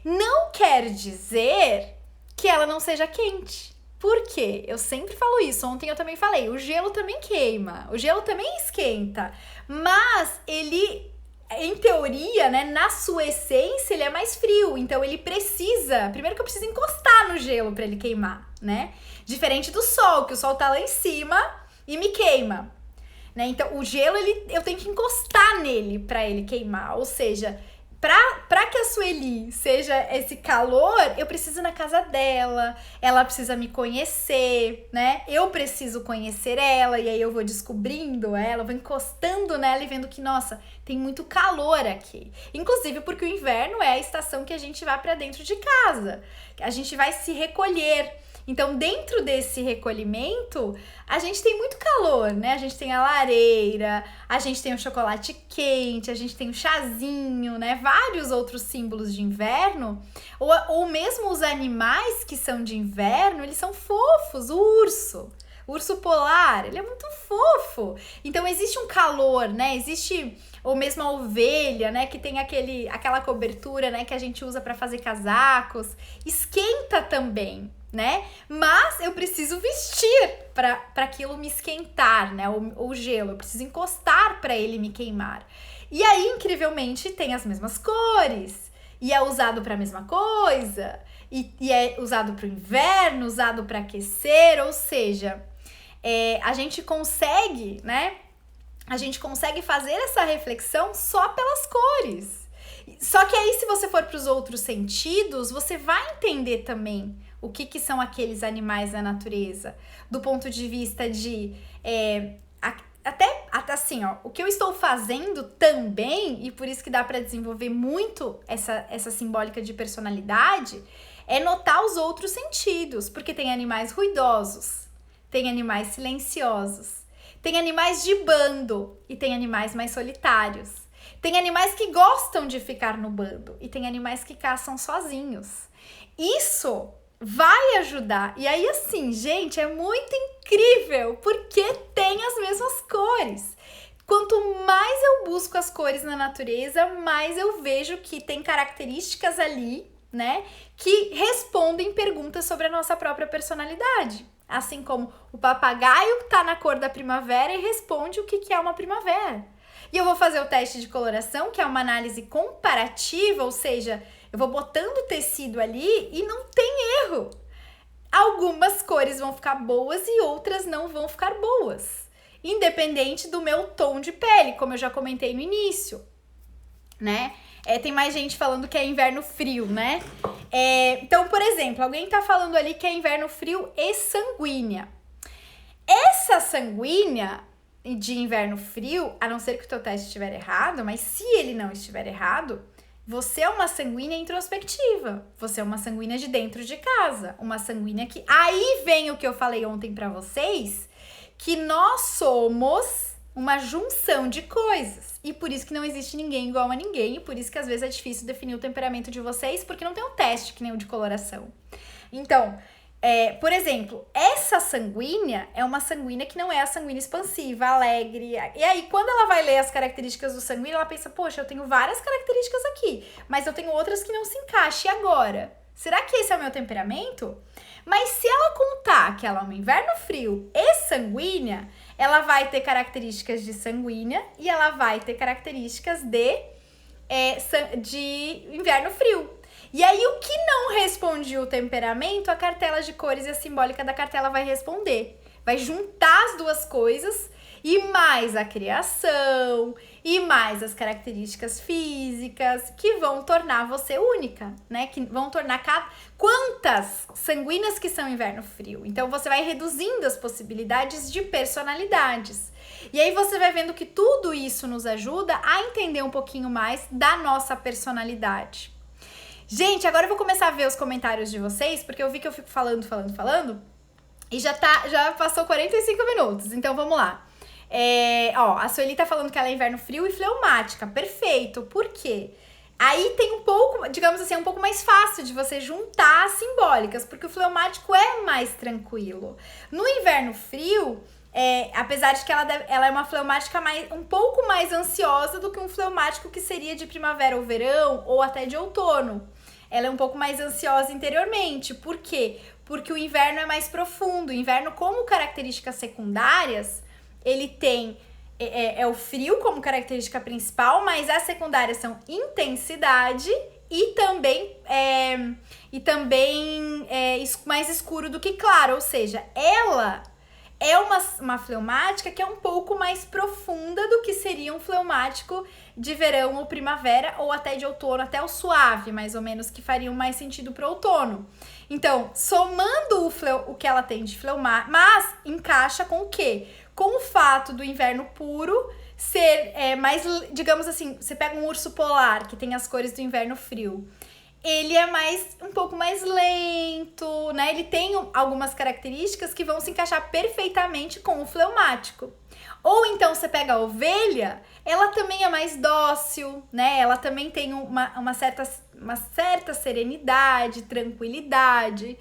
Não quer dizer que ela não seja quente. Por quê? Eu sempre falo isso, ontem eu também falei, o gelo também queima, o gelo também esquenta, mas ele... Em teoria, né, na sua essência, ele é mais frio. Então, ele precisa... Primeiro que eu preciso encostar no gelo para ele queimar, né? Diferente do sol, que o sol tá lá em cima e me queima, né? Então, o gelo, eu tenho que encostar nele para ele queimar. Ou seja, pra que a Sueli seja esse calor, eu preciso ir na casa dela, ela precisa me conhecer, né? Eu preciso conhecer ela, e aí eu vou descobrindo ela, vou encostando nela e vendo que, nossa, tem muito calor aqui. Inclusive porque o inverno é a estação que a gente vai para dentro de casa, a gente vai se recolher. Então, dentro desse recolhimento, a gente tem muito calor, né? A gente tem a lareira, a gente tem o chocolate quente, a gente tem o chazinho, né? Vários outros símbolos de inverno. Ou mesmo os animais que são de inverno, eles são fofos. O urso polar, ele é muito fofo. Então, existe um calor, né? Existe... Ou mesmo a ovelha, né? Que tem aquela cobertura, né? Que a gente usa para fazer casacos. Esquenta também, né? Mas eu preciso vestir para aquilo me esquentar, né? O gelo, eu preciso encostar para ele me queimar. E aí, incrivelmente, tem as mesmas cores. E é usado para a mesma coisa. E é usado para o inverno, usado para aquecer. Ou seja, a gente consegue, né? A gente consegue fazer essa reflexão só pelas cores. Só que aí, se você for para os outros sentidos, você vai entender também o que são aqueles animais da natureza, do ponto de vista de... até assim, ó, o que eu estou fazendo também, e por isso que dá para desenvolver muito essa simbólica de personalidade, é notar os outros sentidos, porque tem animais ruidosos, tem animais silenciosos, tem animais de bando e tem animais mais solitários. Tem animais que gostam de ficar no bando e tem animais que caçam sozinhos. Isso vai ajudar. E aí, assim, gente, é muito incrível porque tem as mesmas cores. Quanto mais eu busco as cores na natureza, mais eu vejo que tem características ali, né, que respondem perguntas sobre a nossa própria personalidade. Assim como o papagaio tá na cor da primavera e responde o que é uma primavera. E eu vou fazer o teste de coloração, que é uma análise comparativa, ou seja, eu vou botando o tecido ali e não tem erro. Algumas cores vão ficar boas e outras não vão ficar boas. Independente do meu tom de pele, como eu já comentei no início, né? Tem mais gente falando que é inverno frio, né? Então, por exemplo, alguém tá falando ali que é inverno frio e sanguínea. Essa sanguínea de inverno frio, a não ser que o teu teste estiver errado, mas se ele não estiver errado, você é uma sanguínea introspectiva. Você é uma sanguínea de dentro de casa. Uma sanguínea que... Aí vem o que eu falei ontem pra vocês, que nós somos uma junção de coisas. E por isso que não existe ninguém igual a ninguém, e por isso que às vezes é difícil definir o temperamento de vocês, porque não tem um teste que nem o de coloração. Então, por exemplo, essa sanguínea é uma sanguínea que não é a sanguínea expansiva, alegre. E aí, quando ela vai ler as características do sanguíneo, ela pensa, poxa, eu tenho várias características aqui, mas eu tenho outras que não se encaixam. E agora? Será que esse é o meu temperamento? Mas se ela contar que ela é um inverno frio e sanguínea, ela vai ter características de sanguínea e ela vai ter características de inverno frio. E aí, o que não responde o temperamento, a cartela de cores e a simbólica da cartela vai responder. Vai juntar as duas coisas e mais a criação e mais as características físicas que vão tornar você única, né? Que vão tornar quantas sanguíneas que são inverno frio. Então, você vai reduzindo as possibilidades de personalidades. E aí, você vai vendo que tudo isso nos ajuda a entender um pouquinho mais da nossa personalidade. Gente, agora eu vou começar a ver os comentários de vocês, porque eu vi que eu fico falando, e já passou 45 minutos, então vamos lá. A Sueli tá falando que ela é inverno frio e fleumática, perfeito, por quê? Aí tem um pouco, digamos assim, um pouco mais fácil de você juntar as simbólicas, porque o fleumático é mais tranquilo. No inverno frio, apesar de que ela é uma fleumática um pouco mais ansiosa do que um fleumático que seria de primavera ou verão, ou até de outono. Ela é um pouco mais ansiosa interiormente. Por quê? Porque o inverno é mais profundo. O inverno, como características secundárias, ele tem o frio como característica principal, mas as secundárias são intensidade e também mais escuro do que claro. Ou seja, ela é uma fleumática que é um pouco mais profunda do que seria um fleumático de verão ou primavera, ou até de outono, até o suave, mais ou menos, que fariam mais sentido para o outono. Então, somando o que ela tem de fleumático, mas encaixa com o quê? Com o fato do inverno puro ser mais, digamos assim, você pega um urso polar, que tem as cores do inverno frio, ele é um pouco mais lento, né? Ele tem algumas características que vão se encaixar perfeitamente com o fleumático. Ou então você pega a ovelha, ela também é mais dócil, né? Ela também tem uma certa serenidade, tranquilidade,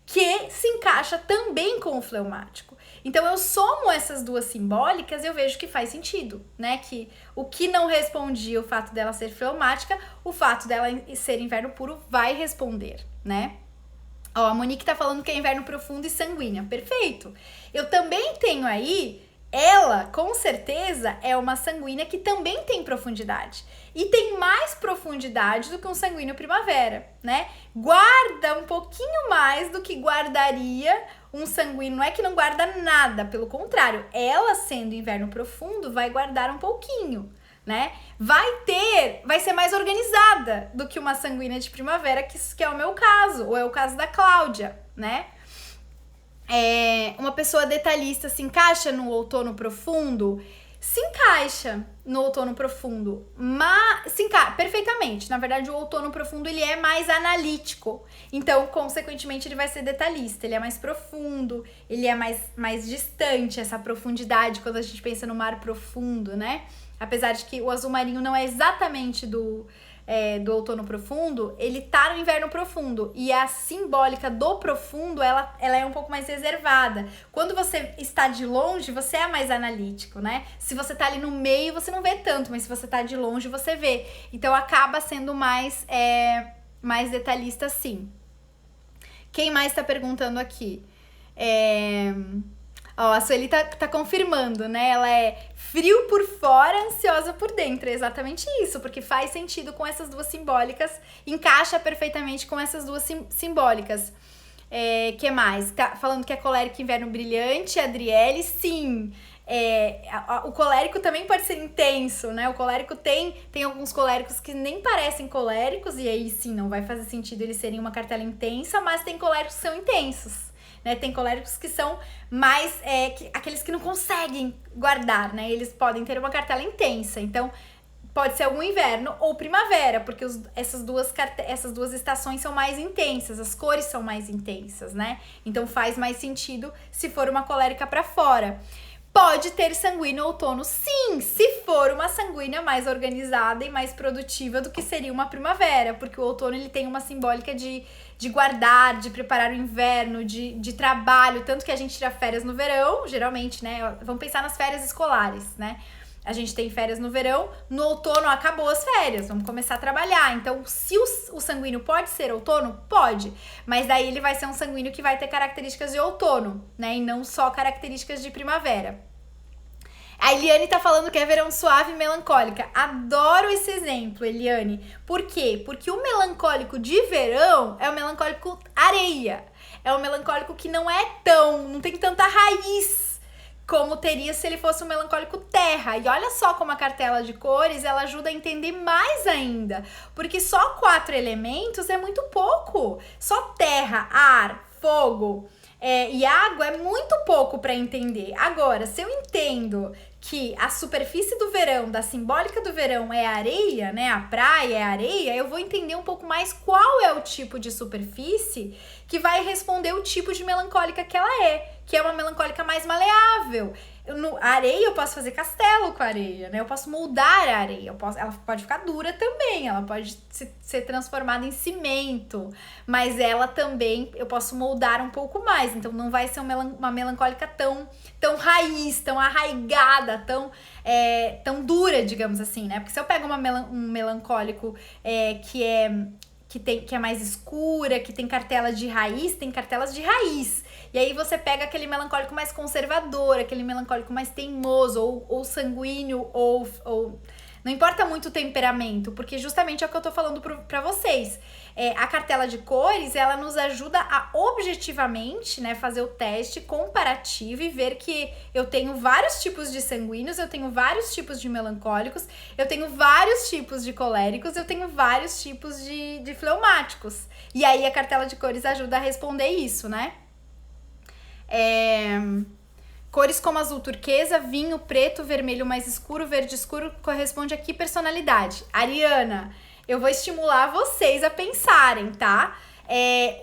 que se encaixa também com o fleumático. Então eu somo essas duas simbólicas e eu vejo que faz sentido, né? Que o que não respondia o fato dela ser fleumática, o fato dela ser inverno puro vai responder, né? A Monique tá falando que é inverno profundo e sanguínea. Perfeito! Eu também tenho aí, ela com certeza é uma sanguínea que também tem profundidade. E tem mais profundidade do que um sanguíneo primavera, né? Guarda um pouquinho mais do que guardaria um sanguíneo. Não é que não guarda nada, pelo contrário, ela sendo inverno profundo vai guardar um pouquinho, né? Vai ser mais organizada do que uma sanguínea de primavera, que é o meu caso, ou é o caso da Cláudia, né? Uma pessoa detalhista se encaixa no outono profundo? Se encaixa no outono profundo, mas se encaixa perfeitamente. Na verdade, o outono profundo ele é mais analítico, então, consequentemente, ele vai ser detalhista. Ele é mais profundo, ele é mais distante, essa profundidade, quando a gente pensa no mar profundo, né? Apesar de que o azul marinho não é exatamente do outono profundo, ele tá no inverno profundo. E a simbólica do profundo, ela é um pouco mais reservada. Quando você está de longe, você é mais analítico, né? Se você tá ali no meio, você não vê tanto, mas se você tá de longe, você vê. Então, acaba sendo mais detalhista, sim. Quem mais tá perguntando aqui? A Sueli tá confirmando, né? Ela é frio por fora, ansiosa por dentro. É exatamente isso, porque faz sentido com essas duas simbólicas, encaixa perfeitamente com essas duas simbólicas. Que mais? Tá falando que é colérico inverno brilhante, Adriele, sim. O colérico também pode ser intenso, né? O colérico tem alguns coléricos que nem parecem coléricos, e aí sim, não vai fazer sentido eles serem uma cartela intensa, mas tem coléricos que são intensos. Né, tem coléricos que são mais aqueles que não conseguem guardar, né? Eles podem ter uma cartela intensa. Então, pode ser algum inverno ou primavera, porque essas duas estações são mais intensas, as cores são mais intensas, né? Então, faz mais sentido se for uma colérica para fora. Pode ter sanguíneo outono, sim, se for uma sanguínea mais organizada e mais produtiva do que seria uma primavera, porque o outono ele tem uma simbólica de guardar, de preparar o inverno, de trabalho, tanto que a gente tira férias no verão, geralmente, né? Vamos pensar nas férias escolares, né? A gente tem férias no verão, no outono acabou as férias, vamos começar a trabalhar. Então, se o sanguíneo pode ser outono? Pode, mas daí ele vai ser um sanguíneo que vai ter características de outono, né? E não só características de primavera. A Eliane tá falando que é verão suave e melancólica. Adoro esse exemplo, Eliane. Por quê? Porque o melancólico de verão é o melancólico areia. É o melancólico que não tem tanta raiz como teria se ele fosse um melancólico terra. E olha só como a cartela de cores, ela ajuda a entender mais ainda. Porque só 4 elementos é muito pouco. Só terra, ar, fogo e água é muito pouco para entender. Agora, se eu entendo que a superfície do verão, da simbólica do verão é a areia, né? A praia é a areia, eu vou entender um pouco mais qual é o tipo de superfície que vai responder o tipo de melancólica que ela é, que é uma melancólica mais maleável. A areia eu posso fazer castelo com a areia, né? Eu posso moldar a areia, ela pode ficar dura também, ela pode ser transformada em cimento, mas ela também eu posso moldar um pouco mais, então não vai ser uma melancólica tão raiz, tão arraigada, tão dura, digamos assim, né? Porque se eu pego um melancólico que é mais escura, que tem cartela de raiz, tem cartelas de raiz. E aí você pega aquele melancólico mais conservador, aquele melancólico mais teimoso, ou sanguíneo, ou não importa muito o temperamento, porque justamente é o que eu tô falando pra vocês. A cartela de cores, ela nos ajuda a objetivamente, né, fazer o teste comparativo e ver que eu tenho vários tipos de sanguíneos, eu tenho vários tipos de melancólicos, eu tenho vários tipos de coléricos, eu tenho vários tipos de fleumáticos. E aí a cartela de cores ajuda a responder isso, né? Cores como azul turquesa, vinho, preto, vermelho mais escuro, verde escuro, corresponde a que personalidade? Ariana, eu vou estimular vocês a pensarem, tá?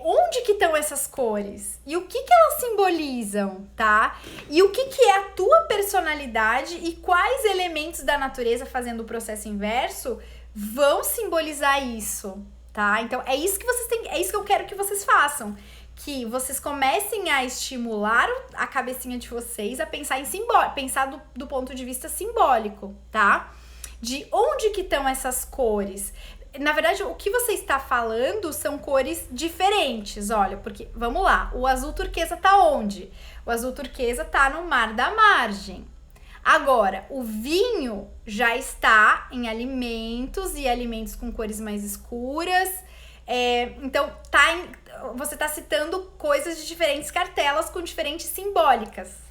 Onde que estão essas cores? E o que elas simbolizam, tá? E o que é a tua personalidade e quais elementos da natureza fazendo o processo inverso vão simbolizar isso, tá? Então, é isso que eu quero que vocês façam. Que vocês comecem a estimular a cabecinha de vocês a pensar pensar do ponto de vista simbólico, tá? De onde que estão essas cores? Na verdade, o que você está falando são cores diferentes, olha, porque, vamos lá, o azul turquesa tá onde? O azul turquesa tá no mar da margem. Agora, o vinho já está em alimentos e alimentos com cores mais escuras. Então, você está citando coisas de diferentes cartelas com diferentes simbólicas.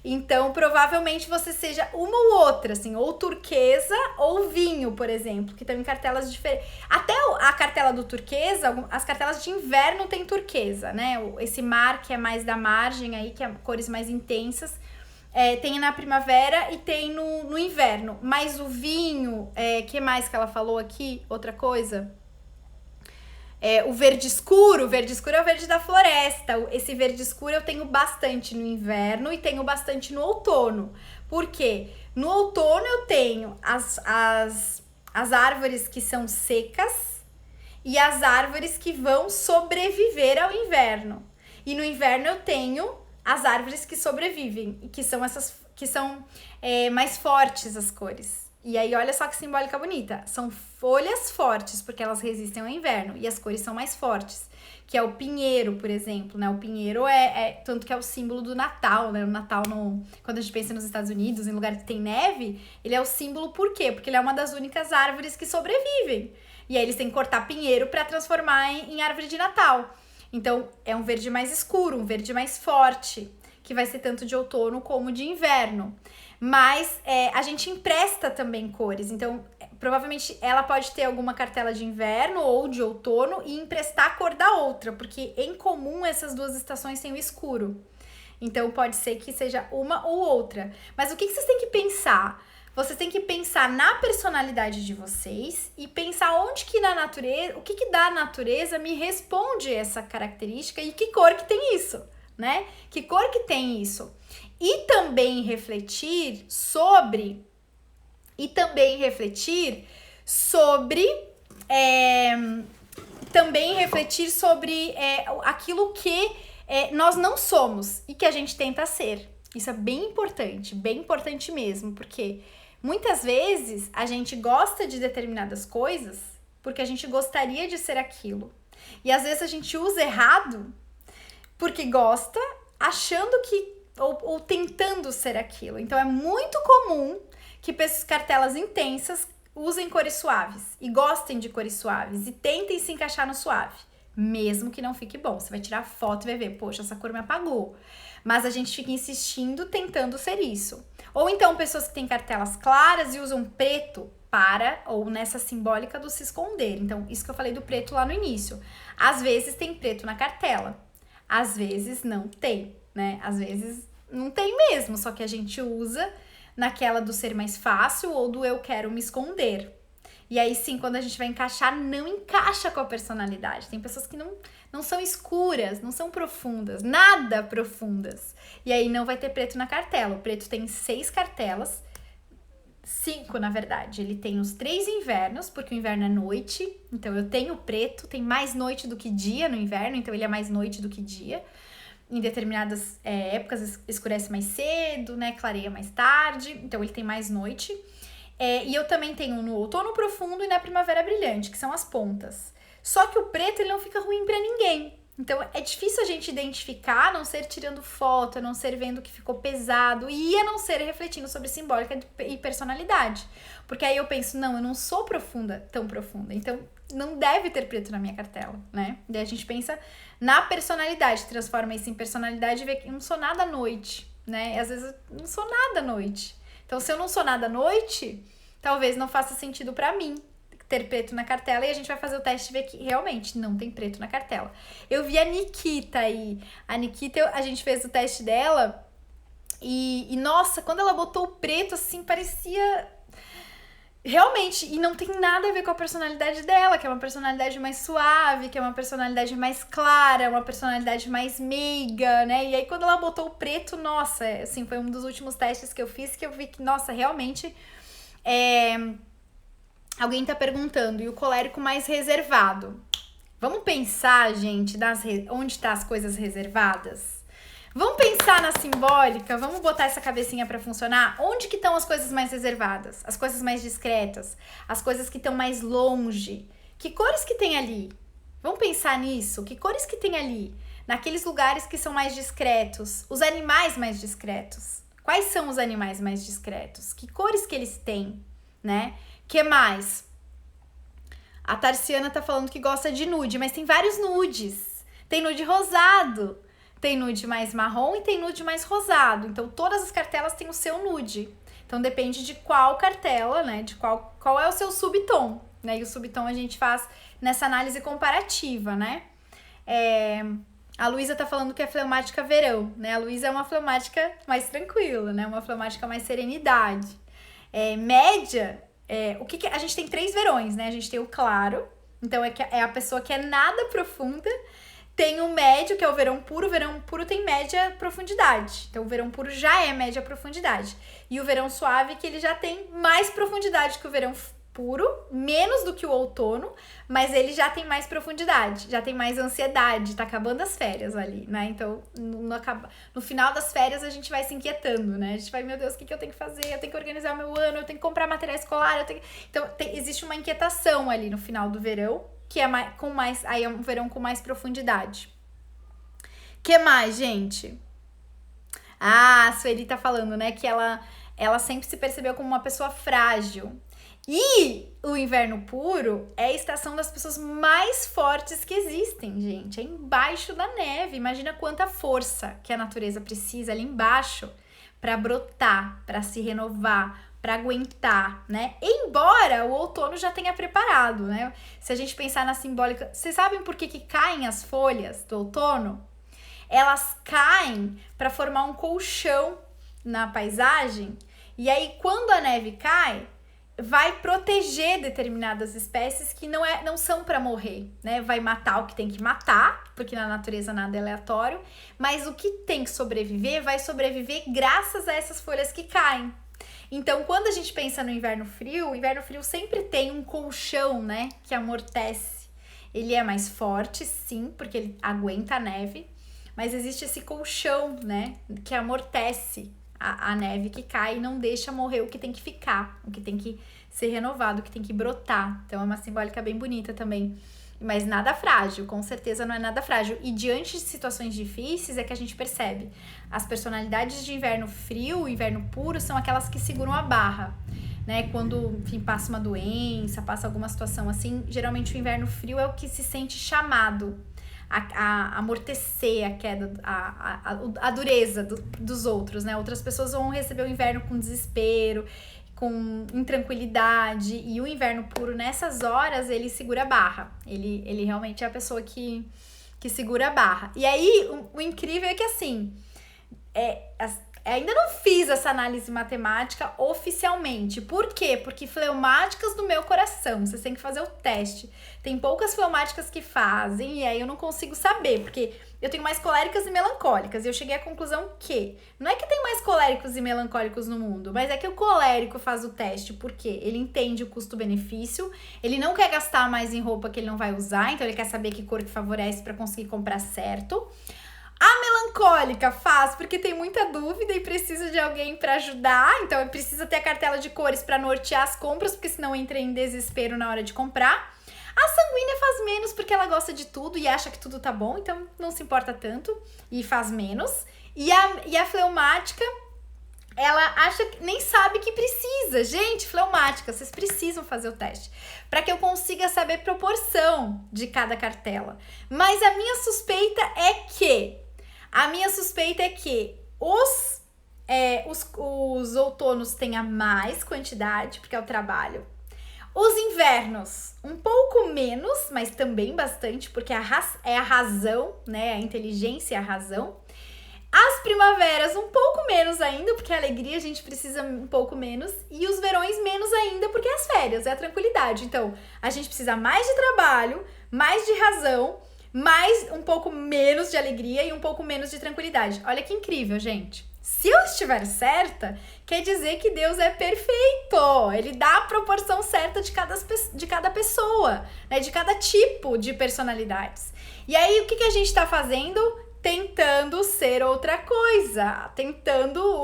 Então, provavelmente você seja uma ou outra, assim, ou turquesa ou vinho, por exemplo, que estão em cartelas diferentes. Até a cartela do turquesa, as cartelas de inverno tem turquesa, né? Esse mar que é mais da margem aí, que é cores mais intensas, tem na primavera e tem no inverno. Mas o vinho, que mais que ela falou aqui? Outra coisa? O verde escuro é o verde da floresta. Esse verde escuro eu tenho bastante no inverno e tenho bastante no outono. Por quê? No outono eu tenho as árvores que são secas e as árvores que vão sobreviver ao inverno. E no inverno eu tenho as árvores que sobrevivem, e que são essas que são mais fortes as cores. E aí, olha só que simbólica bonita. São folhas fortes, porque elas resistem ao inverno. E as cores são mais fortes. Que é o pinheiro, por exemplo, né? O pinheiro tanto que é o símbolo do Natal, né? O Natal, quando a gente pensa nos Estados Unidos, em lugar que tem neve, ele é o símbolo por quê? Porque ele é uma das únicas árvores que sobrevivem. E aí eles têm que cortar pinheiro para transformar em árvore de Natal. Então, é um verde mais escuro, um verde mais forte, que vai ser tanto de outono como de inverno. Mas a gente empresta também cores, então provavelmente ela pode ter alguma cartela de inverno ou de outono e emprestar a cor da outra, porque em comum essas duas estações têm o escuro. Então pode ser que seja uma ou outra. Mas o que vocês têm que pensar? Vocês têm que pensar na personalidade de vocês e pensar onde que na natureza, o que da natureza me responde essa característica e que cor que tem isso. né? Que cor que tem isso? E também refletir sobre aquilo que nós não somos e que a gente tenta ser. Isso é bem importante mesmo, porque muitas vezes a gente gosta de determinadas coisas porque a gente gostaria de ser aquilo. E às vezes a gente usa errado porque gosta, achando que ou tentando ser aquilo. Então é muito comum que cartelas intensas usem cores suaves e gostem de cores suaves e tentem se encaixar no suave, mesmo que não fique bom. Você vai tirar foto e vai ver, poxa, essa cor me apagou. Mas a gente fica insistindo, tentando ser isso. Ou então pessoas que têm cartelas claras e usam preto ou nessa simbólica do se esconder. Então, isso que eu falei do preto lá no início. Às vezes tem preto na cartela, às vezes não tem, né? Às vezes não tem mesmo, só que a gente usa naquela do ser mais fácil ou do eu quero me esconder. E aí sim, quando a gente vai encaixar, não encaixa com a personalidade. Tem pessoas que não são escuras, não são profundas, nada profundas. E aí não vai ter preto na cartela. O preto tem 6 cartelas, 5 na verdade. Ele tem os 3 invernos, porque o inverno é noite. Então eu tenho preto, tem mais noite do que dia no inverno, então ele é mais noite do que dia. Em determinadas épocas escurece mais cedo, né? Clareia mais tarde, então ele tem mais noite. E eu também tenho no outono profundo e na primavera brilhante, que são as pontas. Só que o preto ele não fica ruim pra ninguém. Então é difícil a gente identificar, a não ser tirando foto, a não ser vendo que ficou pesado e a não ser refletindo sobre simbólica e personalidade. Porque aí eu penso, não, eu não sou tão profunda, então não deve ter preto na minha cartela, né? Daí a gente pensa na personalidade, transforma isso em personalidade e vê que eu não sou nada à noite, né? E às vezes eu não sou nada à noite. Então se eu não sou nada à noite, talvez não faça sentido pra mim ter preto na cartela, e a gente vai fazer o teste e ver que realmente não tem preto na cartela. Eu vi a Nikita aí. A Nikita, a gente fez o teste dela e nossa, quando ela botou o preto assim, parecia realmente, e não tem nada a ver com a personalidade dela, que é uma personalidade mais suave, que é uma personalidade mais clara, uma personalidade mais meiga, né? E aí quando ela botou o preto, nossa, assim, foi um dos últimos testes que eu fiz que eu vi que, nossa, realmente alguém tá perguntando, e o colérico mais reservado? Vamos pensar, gente, onde tá as coisas reservadas? Vamos pensar na simbólica, vamos botar essa cabecinha pra funcionar? Onde que estão as coisas mais reservadas? As coisas mais discretas? As coisas que estão mais longe? Que cores que tem ali? Vamos pensar nisso? Que cores que tem ali? Naqueles lugares que são mais discretos? Os animais mais discretos? Quais são os animais mais discretos? Que cores que eles têm, né? Que mais? A Tarciana tá falando que gosta de nude, mas tem vários nudes. Tem nude rosado, tem nude mais marrom e tem nude mais rosado. Então, todas as cartelas têm o seu nude. Então, depende de qual cartela, né? De qual é o seu subtom, né? E o subtom a gente faz nessa análise comparativa, né? A Luísa tá falando que é fleumática verão, né? A Luísa é uma fleumática mais tranquila, né? Uma fleumática mais serenidade. Média... a gente tem 3 verões, né? A gente tem o claro, então é a pessoa que é nada profunda. Tem o médio, que é o verão puro tem média profundidade. Então o verão puro já é média profundidade. E o verão suave, que ele já tem mais profundidade que o verão puro, menos do que o outono, mas ele já tem mais profundidade, já tem mais ansiedade, tá acabando as férias ali, né? Então, no final das férias a gente vai se inquietando, né? A gente vai, meu Deus, o que eu tenho que fazer? Eu tenho que organizar o meu ano, eu tenho que comprar material escolar, Então, existe uma inquietação ali no final do verão, que é aí é um verão com mais profundidade. Que mais, gente? A Sueli tá falando, né, que ela sempre se percebeu como uma pessoa frágil. E o inverno puro é a estação das pessoas mais fortes que existem, gente. É embaixo da neve. Imagina quanta força que a natureza precisa ali embaixo para brotar, para se renovar, para aguentar, né? Embora o outono já tenha preparado, né? Se a gente pensar na simbólica... Vocês sabem por que caem as folhas do outono? Elas caem para formar um colchão na paisagem. E aí, quando a neve cai, vai proteger determinadas espécies que não são para morrer, né? Vai matar o que tem que matar porque na natureza nada é aleatório, mas o que tem que sobreviver vai sobreviver graças a essas folhas que caem. Então, quando a gente pensa no inverno frio, o inverno frio sempre tem um colchão, né, que amortece. Ele é mais forte, sim, porque ele aguenta a neve, mas existe esse colchão, né, que amortece a neve que cai e não deixa morrer o que tem que ficar, o que tem que ser renovado, o que tem que brotar. Então, é uma simbólica bem bonita também. Mas nada frágil, com certeza não é nada frágil. E diante de situações difíceis é que a gente percebe. As personalidades de inverno frio, inverno puro, são aquelas que seguram a barra, né? Quando, enfim, passa uma doença, passa alguma situação assim, geralmente o inverno frio é o que se sente chamado a amortecer a queda, a dureza dos outros, né? Outras pessoas vão receber o inverno com desespero, com intranquilidade, e o inverno puro, nessas horas, ele segura a barra. Ele realmente é a pessoa que segura a barra. E aí, o incrível é que, assim, ainda não fiz essa análise matemática oficialmente. Por quê? Porque fleumáticas do meu coração, vocês têm que fazer o teste. Tem poucas fleumáticas que fazem, e aí eu não consigo saber, porque eu tenho mais coléricas e melancólicas, e eu cheguei à conclusão que não é que tem mais coléricos e melancólicos no mundo, mas é que o colérico faz o teste porque ele entende o custo-benefício, ele não quer gastar mais em roupa que ele não vai usar, então ele quer saber que cor que favorece para conseguir comprar certo. A melancólica faz porque tem muita dúvida e precisa de alguém para ajudar, então precisa ter a cartela de cores para nortear as compras, porque senão entra em desespero na hora de comprar. A sanguínea faz menos porque ela gosta de tudo e acha que tudo tá bom, então não se importa tanto e faz menos. E a fleumática, ela acha que nem sabe que precisa. Gente, fleumática, vocês precisam fazer o teste para que eu consiga saber proporção de cada cartela. Mas a minha suspeita é que os outonos tenham mais quantidade, porque é o trabalho. Os invernos, um pouco menos, mas também bastante, porque é a razão, né? A inteligência é a razão. As primaveras, um pouco menos ainda, porque a alegria a gente precisa um pouco menos. E os verões, menos ainda, porque as férias, é a tranquilidade. Então, a gente precisa mais de trabalho, mais de razão, mais um pouco menos de alegria e um pouco menos de tranquilidade. Olha que incrível, gente. Se eu estiver certa, quer dizer que Deus é perfeito. Ele dá a proporção certa de cada pessoa, né? De cada tipo de personalidades. E aí, o que a gente está fazendo? Tentando ser outra coisa.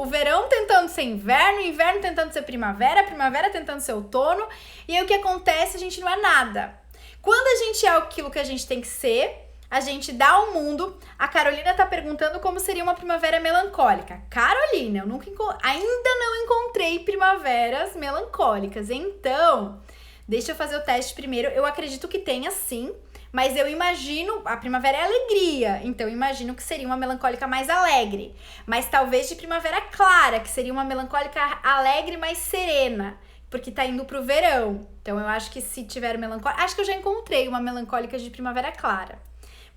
O verão tentando ser inverno, inverno tentando ser primavera, primavera tentando ser outono. E aí, o que acontece? A gente não é nada. Quando a gente é aquilo que a gente tem que ser, a gente dá ao mundo. A Carolina tá perguntando como seria uma primavera melancólica. Carolina, eu ainda não encontrei primaveras melancólicas. Então, deixa eu fazer o teste primeiro. Eu acredito que tenha sim, mas eu imagino, a primavera é alegria, então eu imagino que seria uma melancólica mais alegre. Mas talvez de primavera clara, que seria uma melancólica alegre, mais serena, porque tá indo pro verão. Então eu acho que se tiver melancólica, acho que eu já encontrei uma melancólica de primavera clara.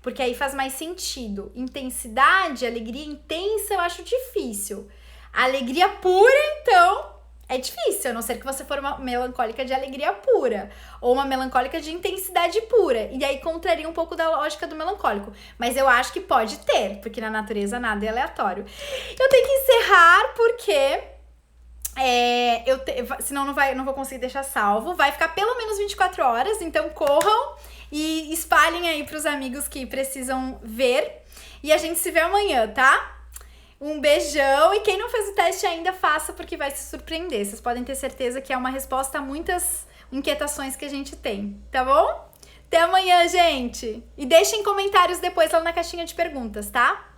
Porque aí faz mais sentido. Intensidade, alegria intensa, eu acho difícil. Alegria pura, então, é difícil. A não ser que você for uma melancólica de alegria pura. Ou uma melancólica de intensidade pura. E aí contraria um pouco da lógica do melancólico. Mas eu acho que pode ter, porque na natureza nada é aleatório. Eu tenho que encerrar, porque senão não vou conseguir deixar salvo. Vai ficar pelo menos 24 horas, então corram e espalhem aí pros amigos que precisam ver. E a gente se vê amanhã, tá? Um beijão. E quem não fez o teste ainda, faça, porque vai se surpreender. Vocês podem ter certeza que é uma resposta a muitas inquietações que a gente tem, tá bom? Até amanhã, gente! E deixem comentários depois lá na caixinha de perguntas, tá?